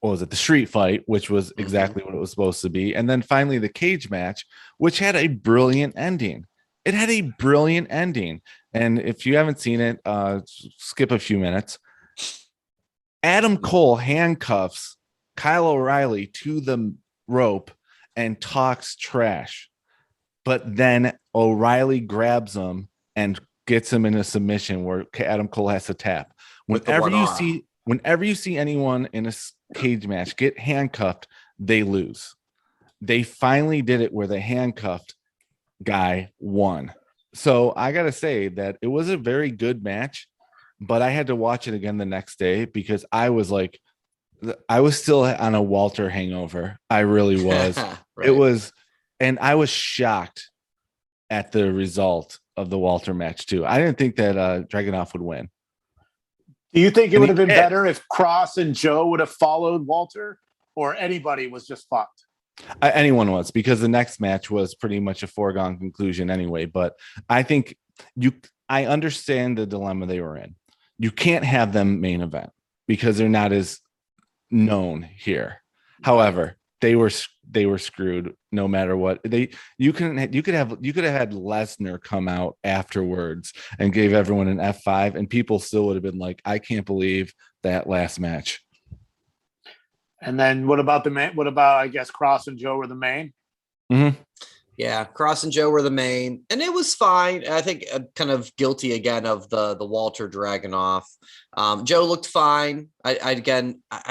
was it? The street fight, which was exactly what it was supposed to be. And then finally the cage match, which had a brilliant ending. It had a brilliant ending. And if you haven't seen it, skip a few minutes. Adam Cole handcuffs Kyle O'Reilly to the rope and talks trash. But then O'Reilly grabs him and gets him in a submission where Adam Cole has to tap. Whenever you see anyone in a cage match get handcuffed, they lose. They finally did it where the handcuffed guy won. So I got to say that it was a very good match, but I had to watch it again the next day because I was still on a Walter hangover. I really was. Right. It was, and I was shocked at the result of the Walter match too. I didn't think that Dragunov would win. Do you think it would have been better if Cross and Joe would have followed Walter, or anybody was just fucked? Anyone was, because the next match was pretty much a foregone conclusion anyway. But I think I understand the dilemma they were in. You can't have them main event because they're not as known here. However, they were screwed no matter what. You could have had Lesnar come out afterwards and gave everyone an F5 and people still would have been like, I can't believe that last match. And then what about I guess Cross and Joe were the main? Mm-hmm. Yeah, Cross and Joe were the main, and it was fine. I think kind of guilty again of the Walter Dragunov. Joe looked fine. I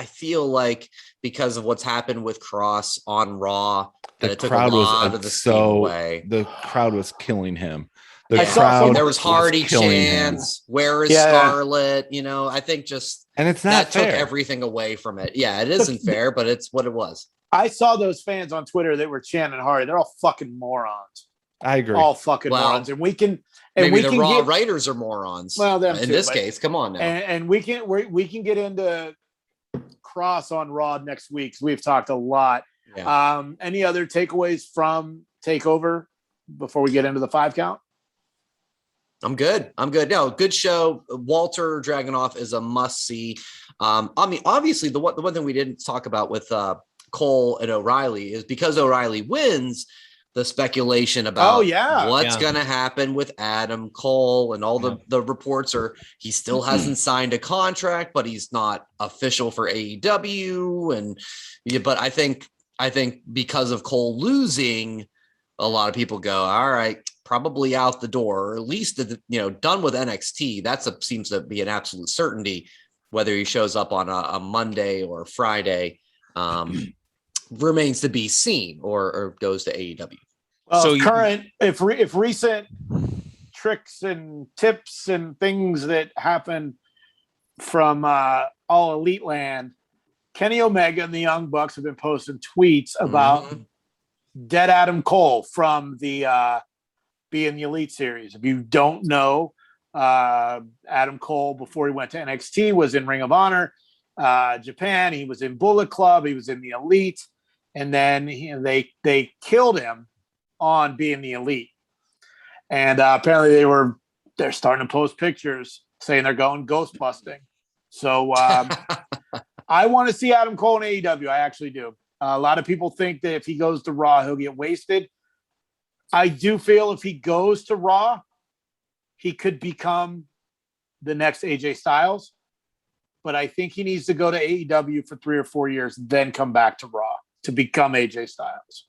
feel like because of what's happened with Cross on Raw, that it took a lot of the steam away. The crowd was killing him. There was Hardy chants. Where is Scarlett? I think and it's not fair. Took everything away from it. Yeah, it isn't fair, but it's what it was. I saw those fans on Twitter that were chanting Hardy. They're all fucking morons. I agree. All fucking morons. And maybe the Raw writers are morons. Well, in this case, come on now. And we can get into Cross on Raw next week because we've talked a lot. Yeah. Any other takeaways from TakeOver before we get into the 5 count? I'm good. No, good show. Walter Dragunov is a must see. Obviously, the one thing we didn't talk about with Cole and O'Reilly is because O'Reilly wins, the speculation about what's going to happen with Adam Cole, and all the reports are he still hasn't signed a contract, but he's not official for AEW. But I think because of Cole losing, a lot of people go, all right, probably out the door, or at least done with NXT. Seems to be an absolute certainty. Whether he shows up on a Monday or Friday remains to be seen, or goes to AEW. So if recent tricks and tips and things that happen from All Elite Land, Kenny Omega and the Young Bucks have been posting tweets about dead Adam Cole from the Be in the Elite series. If you don't know, Adam Cole, before he went to NXT, was in Ring of Honor Japan. He was in Bullet Club. He was in the Elite. And then they killed him on Being the Elite. And apparently they're starting to post pictures saying they're going ghost busting. So I want to see Adam Cole in AEW. I actually do. A lot of people think that if he goes to Raw, he'll get wasted. I do feel if he goes to Raw, he could become the next AJ Styles. But I think he needs to go to AEW for 3 or 4 years, then come back to Raw to become AJ Styles.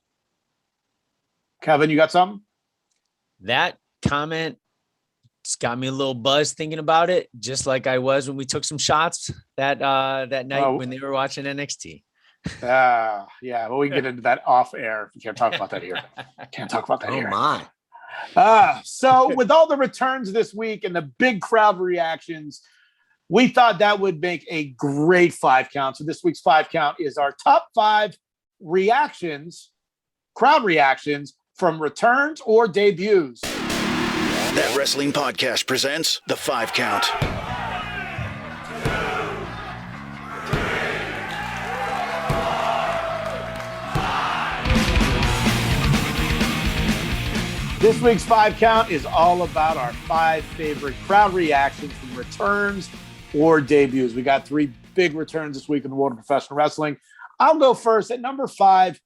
Kevin, you got something? That comment got me a little buzzed thinking about it, just like I was when we took some shots that night when they were watching NXT. Yeah, well, we can get into that off air. We can't talk about that here. Can't talk about that here. Oh my. So with all the returns this week and the big crowd reactions, we thought that would make a great 5 count. So this week's 5 count is our top 5 reactions, crowd reactions from returns or debuts. That Wrestling Podcast presents the 5 count. This week's 5 count is all about our 5 favorite crowd reactions from returns or debuts. We got 3 big returns this week in the world of professional wrestling. I'll go first at number 5,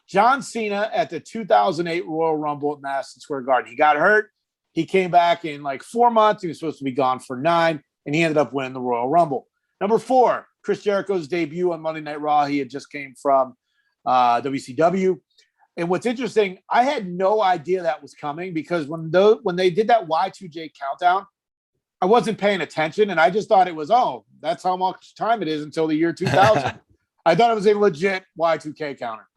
John Cena at the 2008 Royal Rumble at Madison Square Garden. He got hurt. He came back in like 4 months. He was supposed to be gone for 9, and he ended up winning the Royal Rumble. Number 4, Chris Jericho's debut on Monday Night Raw. He had just came from WCW. And what's interesting, I had no idea that was coming because when they did that Y2J countdown, I wasn't paying attention, and I just thought it was, that's how much time it is until the year 2000. I thought it was a legit Y2K counter.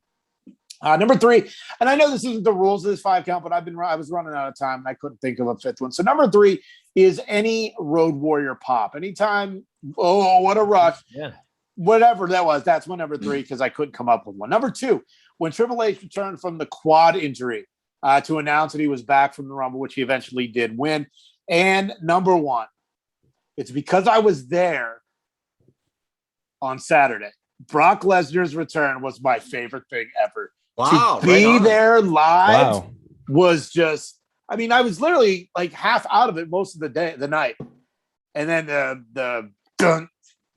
Number 3, and I know this isn't the rules of this 5 count, but I was running out of time and I couldn't think of a 5th one. So number 3 is any Road Warrior pop. Anytime, what a rush. Yeah. Whatever that was, that's my number 3 because I couldn't come up with one. Number 2, when Triple H returned from the quad injury to announce that he was back from the Rumble, which he eventually did win. And number 1, it's because I was there on Saturday. Brock Lesnar's return was my favorite thing ever. Wow. To be there live Wow. was just, I was literally like half out of it most of the night. And then the dun,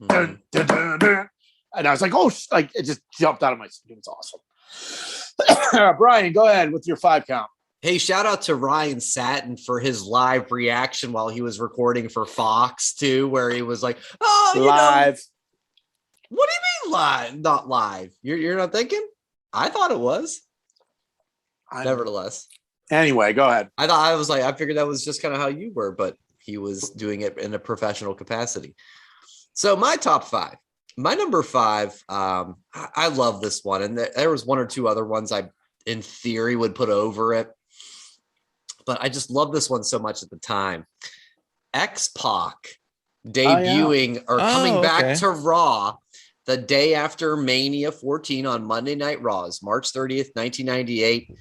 dun, dun, dun, dun, and I was like, it just jumped out of my skin. It was awesome. Brian, go ahead with your 5 count. Hey, shout out to Ryan Satin for his live reaction while he was recording for Fox too, where he was like, live. What do you mean live? Not live. You're not thinking? I thought it was. Nevertheless. Anyway, go ahead. I figured that was just kind of how you were, but he was doing it in a professional capacity. So my top 5. My number 5, I love this one. And there was 1 or 2 other ones I, in theory, would put over it. But I just love this one so much at the time. X-Pac debuting or coming back to Raw the day after Mania 14 on Monday Night Raws, March 30th, 1998.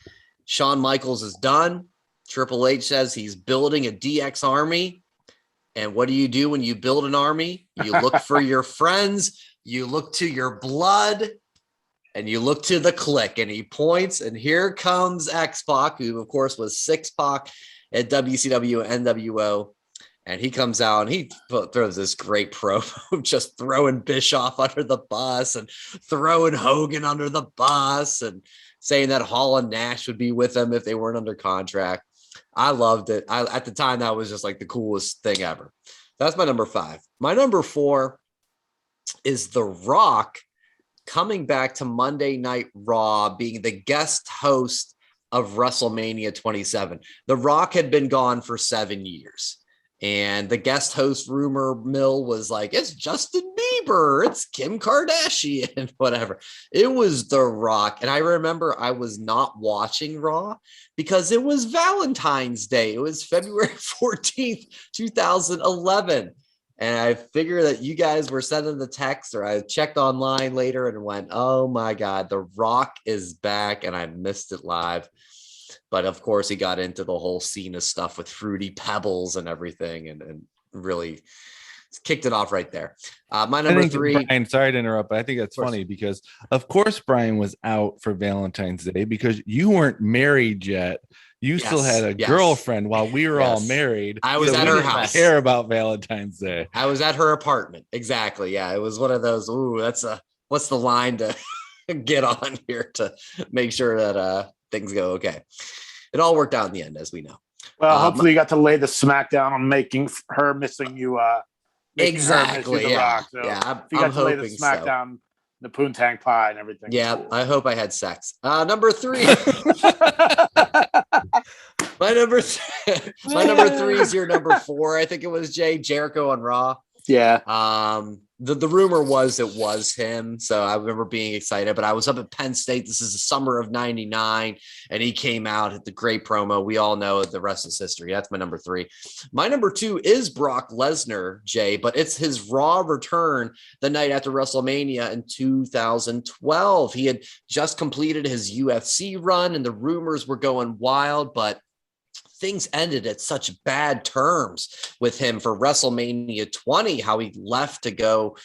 Shawn Michaels is done. Triple H says he's building a DX army. And what do you do when you build an army? You look for your friends, you look to your blood, and you look to the click. And he points, and here comes X-Pac, who, of course, was 6-Pac at WCW and NWO. And he comes out and he throws this great promo, just throwing Bischoff under the bus and throwing Hogan under the bus and saying that Hall and Nash would be with them if they weren't under contract. I loved it. At the time, that was just like the coolest thing ever. That's my number 5. My number 4 is The Rock coming back to Monday Night Raw, being the guest host of WrestleMania 27. The Rock had been gone for 7 years. And the guest host rumor mill was like, it's Justin Bieber, it's Kim Kardashian, whatever. It was The Rock. And I remember I was not watching Raw because it was Valentine's Day. It was February 14th, 2011. And I figured that you guys were sending the text, or I checked online later and went, oh my God, The Rock is back. And I missed it live. But of course, he got into the whole Cena stuff with Fruity Pebbles and everything, and really kicked it off right there. My number three. Brian, sorry to interrupt, but I think that's funny because, of course, Brian was out for Valentine's Day because you weren't married yet. You still had a girlfriend while we were all married. I was at her house. Care about Valentine's Day. I was at her apartment. Exactly. Yeah, it was one of those. Ooh, what's the line to get on here to make sure that things go okay. It all worked out in the end, as we know. Well, hopefully you got to lay the smackdown on making her missing you. Exactly. The yeah. Rock. So yeah. If you got to lay the smackdown, the poontang pie and everything. Yeah. Cool. I hope I had sex. Number three. My number three is your number four. I think it was Jericho on Raw. Yeah. The rumor was it was him. So I remember being excited, but I was up at Penn State. This is the summer of 99. And he came out at the great promo. We all know the rest is history. That's my number three. My number two is Brock Lesnar, Jay, but it's his Raw return the night after WrestleMania in 2012. He had just completed his UFC run and the rumors were going wild, but things ended at such bad terms with him for WrestleMania 20, how he left to go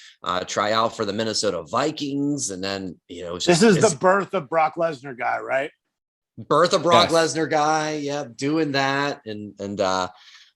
try out for the Minnesota Vikings. And then, this is the birth of Brock Lesnar guy, right? Birth of Brock Lesnar guy. Yeah. Doing that. And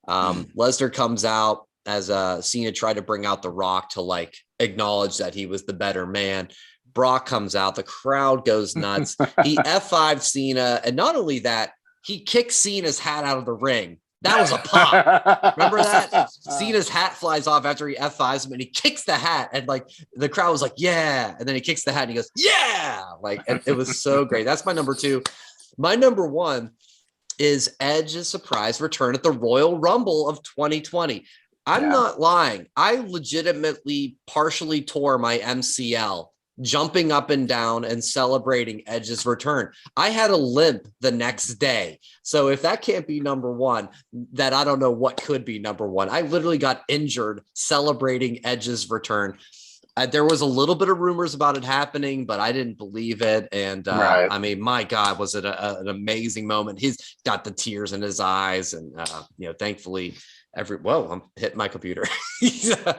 Lesnar comes out as Cena tried to bring out The Rock to acknowledge that he was the better man. Brock comes out, the crowd goes nuts. He F5'd Cena. And not only that, he kicked Cena's hat out of the ring. That was a pop. Remember that? Cena's hat flies off after he F5s him and he kicks the hat. And the crowd was like, yeah. And then he kicks the hat and he goes, yeah. It was so great. That's my number two. My number one is Edge's surprise return at the Royal Rumble of 2020. I'm not lying. I legitimately partially tore my MCL jumping up and down and celebrating Edge's return. I had a limp the next day. So if that can't be number one, that I don't know what could be number one. I literally got injured celebrating Edge's return. There was a little bit of rumors about it happening, but I didn't believe it. And I mean, my God, was it an amazing moment. He's got the tears in his eyes. And, thankfully, I'm hitting my computer.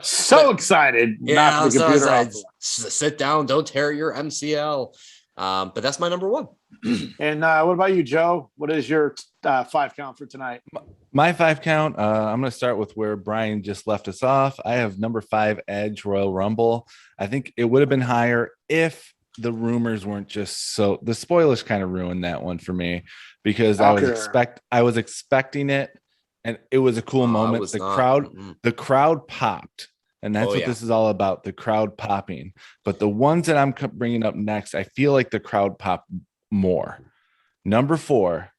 So excited. Yeah, the computer sit down, don't tear your MCL. But that's my number one. And what about you, Joe? What is your 5 count for tonight? My 5 count, I'm going to start with where Brian just left us off. I have number 5, Edge Royal Rumble. I think it would have been higher if the rumors weren't just so. The spoilers kind of ruined that one for me because I was expecting it. And it was a cool moment. The crowd popped. And that's what this is all about, the crowd popping. But the ones that I'm bringing up next, I feel like the crowd popped more. Number 4,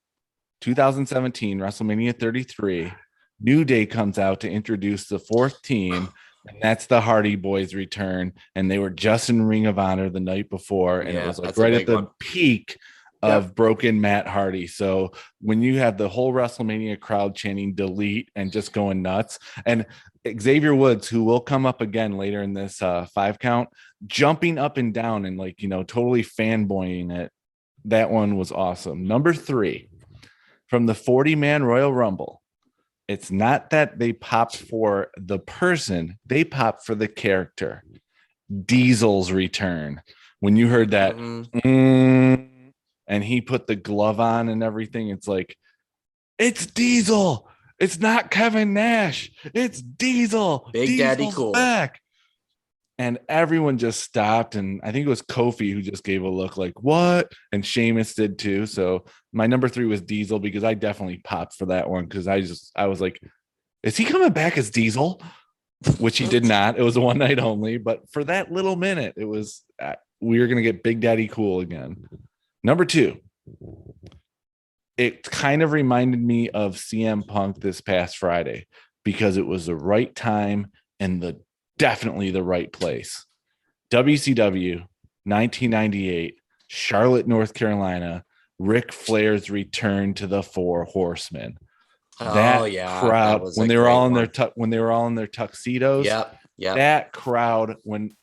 2017, WrestleMania 33. New Day comes out to introduce the 4th team. And that's the Hardy Boys return. And they were just in Ring of Honor the night before. And it was right at the peak of broken Matt Hardy. So when you have the whole WrestleMania crowd chanting delete and just going nuts, and Xavier Woods, who will come up again later in this 5 count, jumping up and down and totally fanboying it. That one was awesome. Number 3, from the 40-man Royal Rumble. It's not that they popped for the person, they popped for the character. Diesel's return. When you heard that, and he put the glove on and everything, it's like, it's Diesel. It's not Kevin Nash. It's Diesel. Big Diesel's Daddy Cool. Back. And everyone just stopped. And I think it was Kofi who just gave a look like, what? And Sheamus did too. So my number 3 was Diesel because I definitely popped for that one because I was like, is he coming back as Diesel? Which he did not. It was a one night only. But for that little minute, it was, we were going to get Big Daddy Cool again. Number 2, it kind of reminded me of CM Punk this past Friday because it was the right time and definitely the right place. WCW 1998, Charlotte, North Carolina, Ric Flair's return to the 4 Horsemen. Crowd when they were all in their tuxedos. Yep. That crowd when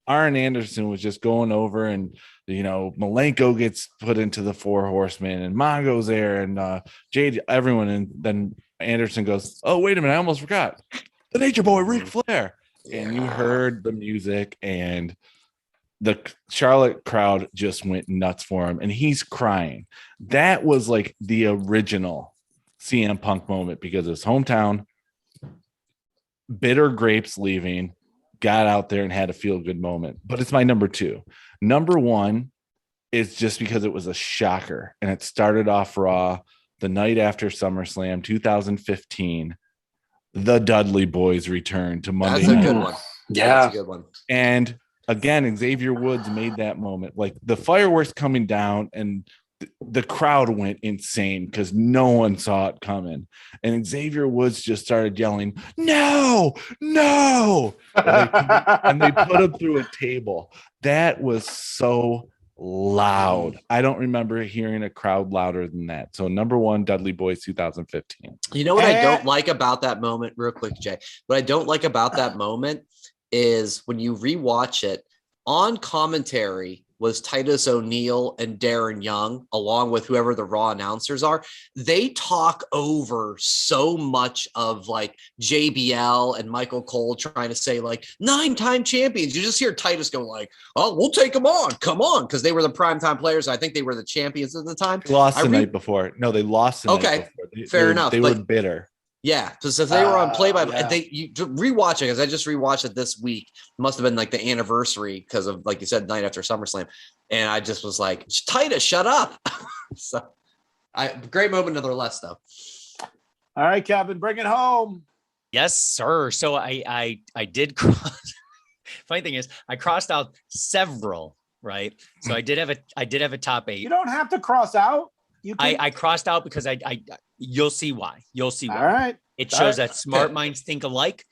Arn Anderson was just going over and Malenko gets put into the 4 Horsemen and Mongo's there and Jade, everyone. And then Anderson goes, oh, wait a minute. I almost forgot the Nature Boy, Ric Flair. and you heard the music, and the Charlotte crowd just went nuts for him, and he's crying. That was like the original CM Punk moment, because his hometown, bitter grapes leaving, got out there and had a feel good moment. But it's my number 2. Number 1 is just because it was a shocker, and it started off Raw the night after SummerSlam 2015. The Dudley Boys returned to Monday That's a Night. good one. Yeah. That's a good one. And again, Xavier Woods made that moment. Like the fireworks coming down, and the crowd went insane because no one saw it coming. And Xavier Woods just started yelling, "No, no!" And they put him through a table. That was so loud. I don't remember hearing a crowd louder than that. So number 1, Dudley Boys 2015. You know what I don't like about that moment, real quick, Jay? What I don't like about that moment is when you rewatch it, on commentary was Titus O'Neil and Darren Young, along with whoever the Raw announcers are. They talk over so much of like JBL and Michael Cole trying to say like 9-time champions. You just hear Titus go like, "Oh, we'll take them on. Come on." Because they were the primetime players. I think they were the champions at the time. They lost the night before. No, they lost the night before. Fair enough. They were bitter. Yeah, because if they were on play by yeah. you rewatch it, because I just rewatched it this week. It must have been like the anniversary because of, like you said, night after SummerSlam, and I just was like, "Titus, shut up." So, great moment nonetheless, though. All right, Kevin, bring it home. Yes, sir. So I did cross. Funny thing is, I crossed out several. Right. So I did have a top 8. You don't have to cross out. You can... I crossed out because you'll see why. You'll see why. All right. It shows that smart minds think alike,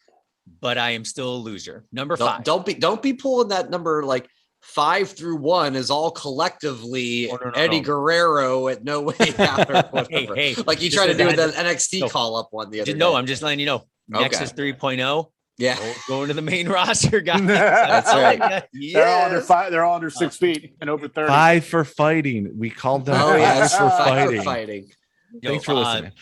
but I am still a loser. Number 5. Don't be pulling that number like 5 through 1 is all collectively Eddie Guerrero at No Way Out or whatever. Hey, like you tried to do with the NXT call up one the other day. No, I'm just letting you know. Nexus 3.0. Yeah, going to the main roster, guys. That's right. Yes. They're all under 6 feet and over 30. 5 for fighting. We called them. Oh yes, for fighting. Thanks for listening.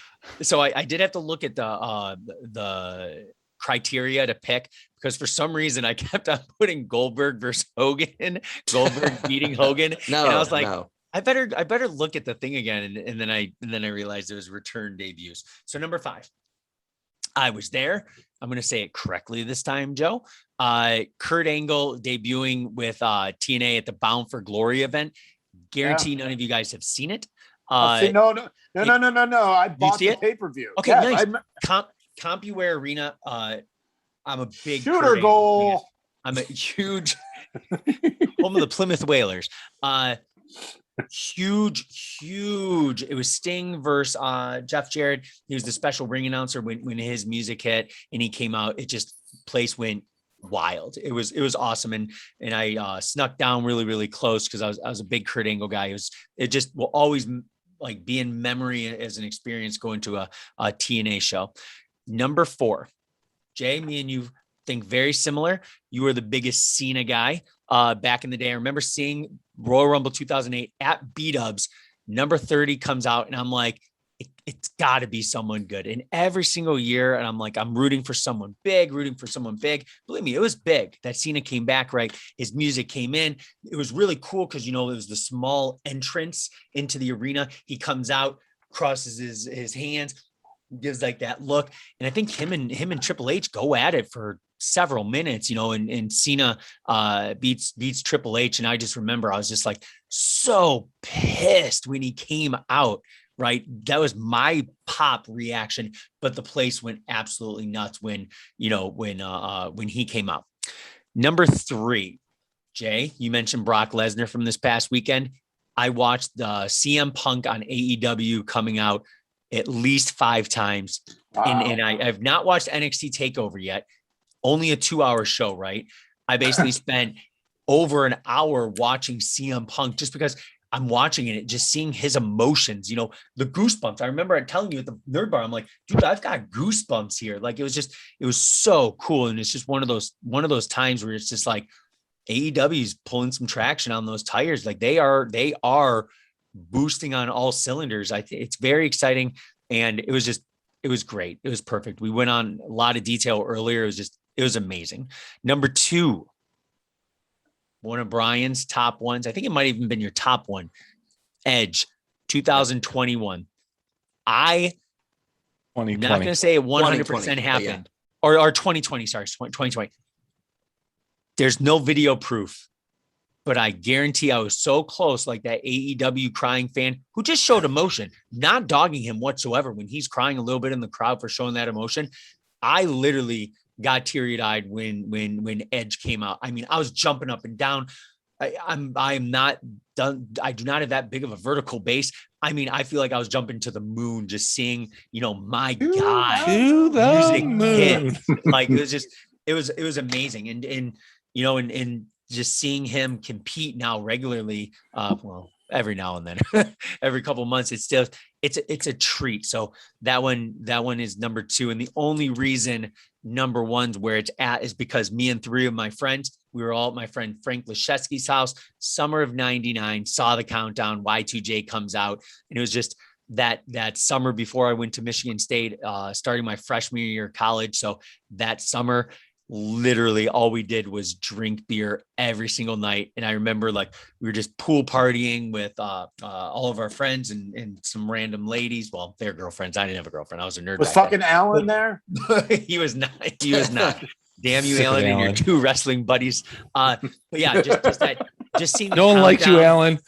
So I did have to look at the criteria to pick, because for some reason I kept on putting Goldberg versus Hogan, Goldberg beating Hogan. And I was like, I better look at the thing again. And then I realized it was return debuts. So number 5, I was there. I'm going to say it correctly this time, Joe. Kurt Angle debuting with TNA at the Bound for Glory event. Guarantee none of you guys have seen it. No. I bought the pay-per-view. Okay, nice. CompuWare Arena. I'm a big shooter goal. I'm a huge home of the Plymouth Whalers. Huge. It was Sting versus Jeff Jarrett. He was the special ring announcer when his music hit and he came out. It just, place went wild. It was awesome. And I snuck down really close because I was a big Kurt Angle guy. It just will always like be in memory as an experience going to a TNA show. Number 4, Jay, me and you think very similar. You were the biggest Cena guy back in the day. I remember seeing Royal Rumble 2008 at B-Dubs. Number 30 comes out and I'm like, it's got to be someone good. And every single year, and I'm like, I'm rooting for someone big. Believe me, it was big that Cena came back, right? His music came in. It was really cool because, it was the small entrance into the arena. He comes out, crosses his hands, gives like that look. And I think him and Triple H go at it for several minutes, and Cena beats Triple H. And I just remember I was just like so pissed when he came out, right? That was my pop reaction, but the place went absolutely nuts when he came out. Number 3, Jay, you mentioned Brock Lesnar from this past weekend. I watched the CM Punk on AEW coming out at least 5 times. Wow. And I've not watched NXT TakeOver yet. Only a 2-hour show, right? I basically spent over an hour watching CM Punk just because I'm watching it, just seeing his emotions, the goosebumps. I remember telling you at the Nerd Bar, I'm like, dude, I've got goosebumps here. Like, it was so cool. And it's just one of those times where it's just like AEW's pulling some traction on those tires. Like they are boosting on all cylinders. I think it's very exciting. And it was great. It was perfect. We went on a lot of detail earlier. It was just It was amazing. Number 2, one of Brian's top ones. I think it might have even been your top one. Edge, 2021. I'm not going to say it 100% happened. Or 2020, sorry, 2020. There's no video proof, but I guarantee I was so close, like that AEW crying fan who just showed emotion, not dogging him whatsoever when he's crying a little bit in the crowd for showing that emotion. I literally got teary-eyed when Edge came out. I mean, I was jumping up and down. I'm not done. I do not have that big of a vertical base. I mean, I feel like I was jumping to the moon, just seeing, my guy to the music moon. hit. Like it was amazing. And just seeing him compete now regularly, every now and then, every couple of months, it's a treat. So that one is number 2. And the only reason number 1's where it's at is because me and 3 of my friends, we were all at my friend Frank Leszewski's house, summer of 99, saw the countdown, Y2J comes out. And it was just that summer before I went to Michigan State, starting my freshman year of college. So that summer, literally all we did was drink beer every single night. And I remember we were just pool partying with all of our friends and some random ladies. Well, their girlfriends. I didn't have a girfriend. I was a nerd. Was fucking Alan there? He was not. Damn you, Alan, and your 2 wrestling buddies. But yeah, just seeing no one likes you, Alan.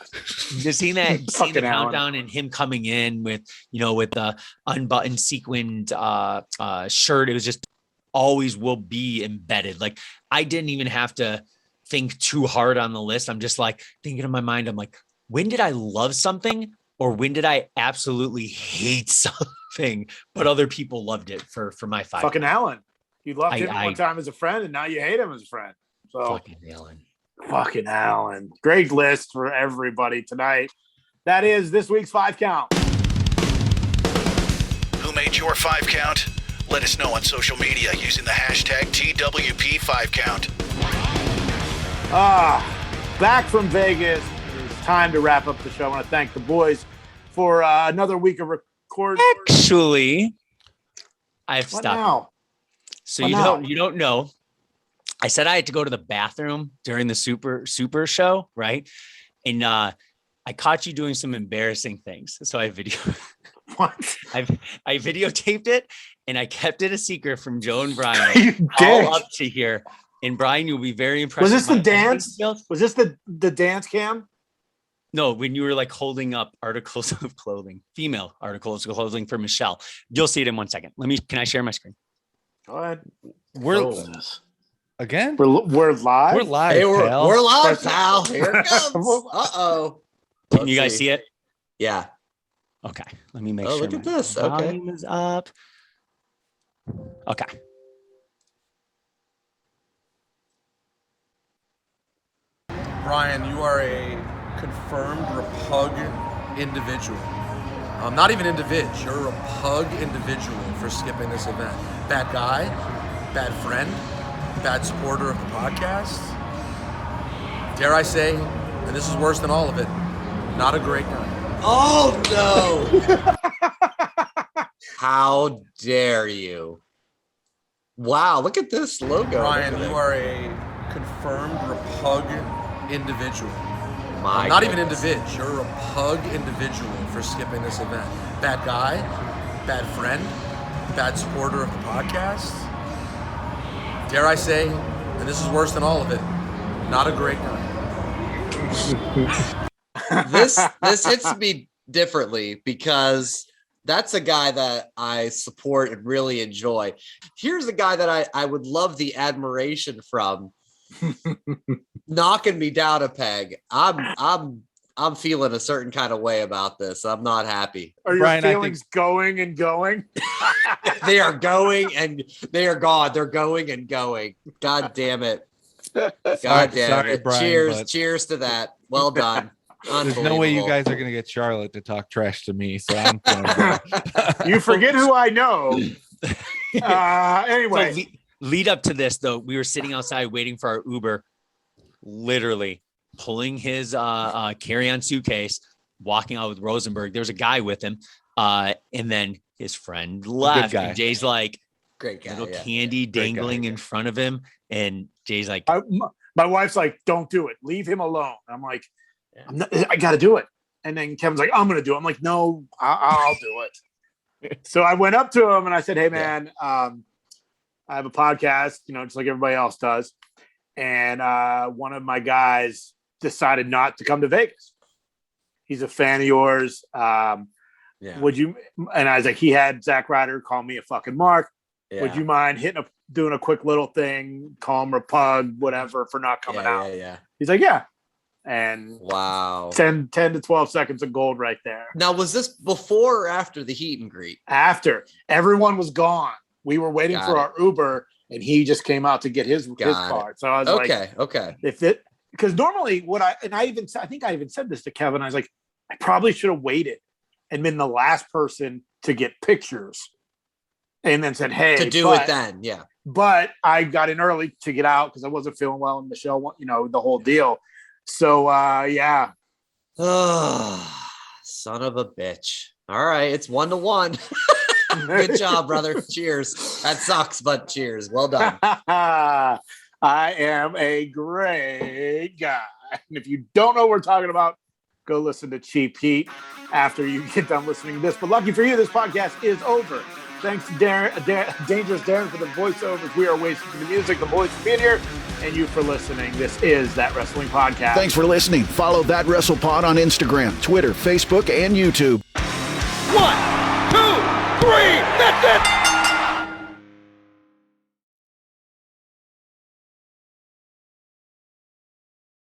Just seeing the countdown and him coming in with the unbuttoned sequined shirt. It was just always will be embedded. Like, I didn't even have to think too hard on the list. I'm just like thinking in my mind, I'm like, when did I love something, or when did I absolutely hate something, but other people loved it for my 5? Fucking Alan. You loved him one time as a friend, and now you hate him as a friend. So fucking Alan. Great list for everybody tonight. That is this week's 5 count. Who made your 5 count? Let us know on social media using the hashtag TWP5count. Back from Vegas. It's time to wrap up the show. I want to thank the boys for another week of recording. Actually, I've stopped. Now? So you don't know. I said I had to go to the bathroom during the super show, right? And I caught you doing some embarrassing things. So I videotaped it, and I kept it a secret from Joe and Brian. All up to here. And Brian, you'll be very impressed. Was this the dance? Was this the dance cam? No, when you were holding up articles of clothing, female articles of clothing for Michelle. You'll see it in 1 second. Can I share my screen? Go ahead. We're live. We're live. Hey, we're live, pal. Here it comes. Uh-oh. Can you guys see it? Yeah. Okay. Let me make sure. Look at this. Volume is up. Okay. Brian, you are a confirmed repug individual. Not even individual. You're a repug individual for skipping this event. Bad guy, bad friend, bad supporter of the podcast. Dare I say, and this is worse than all of it, not a great guy. Oh, no. How dare you? Wow, look at this logo. Brian, you are a confirmed repug individual. Not even individual. You're a repug individual for skipping this event. Bad guy, bad friend, bad supporter of the podcast. Dare I say, and this is worse than all of it, not a great guy. This hits me differently because that's a guy that I support and really enjoy. Here's a guy that I would love the admiration from, knocking me down a peg. I'm feeling a certain kind of way about this. I'm not happy. Are your Brian, feelings going and going? They are going and they are gone. They're going and going. God damn it. God damn it. Brian, Cheers to that. Well done. There's no way you guys are going to get Charlotte to talk trash to me. So I'm You forget who I know. Anyway. So lead up to this, though, we were sitting outside waiting for our Uber, literally pulling his carry-on suitcase, walking out with Rosenberg. There was a guy with him. And then his friend left. And Jay's like, Great guy. little Yeah. candy Great guy, dangling yeah. in front of him. And Jay's like, My wife's like, don't do it. Leave him alone. I'm like, Yeah. I got to do it. And then Kevin's like, I'm going to do it. I'm like, no, I'll do it. So I went up to him and I said, hey, man, I have a podcast, just like everybody else does. And one of my guys decided not to come to Vegas. He's a fan of yours. Would you? And I was like, he had Zack Ryder call me a fucking mark. Yeah. Would you mind doing a quick little thing, call him a pug, whatever, for not coming out? Yeah. He's like, yeah. And Wow. 10 to 12 seconds of gold right there. Now, was this before or after the heat and greet? After everyone was gone, we were waiting for our Uber, and he just came out to get his card. So I was like, okay. Because normally I think I even said this to Kevin. I was like, I probably should have waited and been the last person to get pictures, and then said, hey, to do it then. Yeah. But I got in early to get out because I wasn't feeling well, and Michelle, the whole deal. So yeah. Oh, son of a bitch. All right, it's 1-1. Good job, brother. Cheers. That sucks, but cheers. Well done. I am a great guy. And if you don't know what we're talking about, go listen to Cheap Heat after you get done listening to this. But lucky for you, this podcast is over. Thanks to Dangerous Darren for the voiceovers. We are wasting the music, the boys for being here, and you for listening. This is That Wrestling Podcast. Thanks for listening. Follow That WrestlePod on Instagram, Twitter, Facebook, and YouTube. 1, 2, 3, that's it!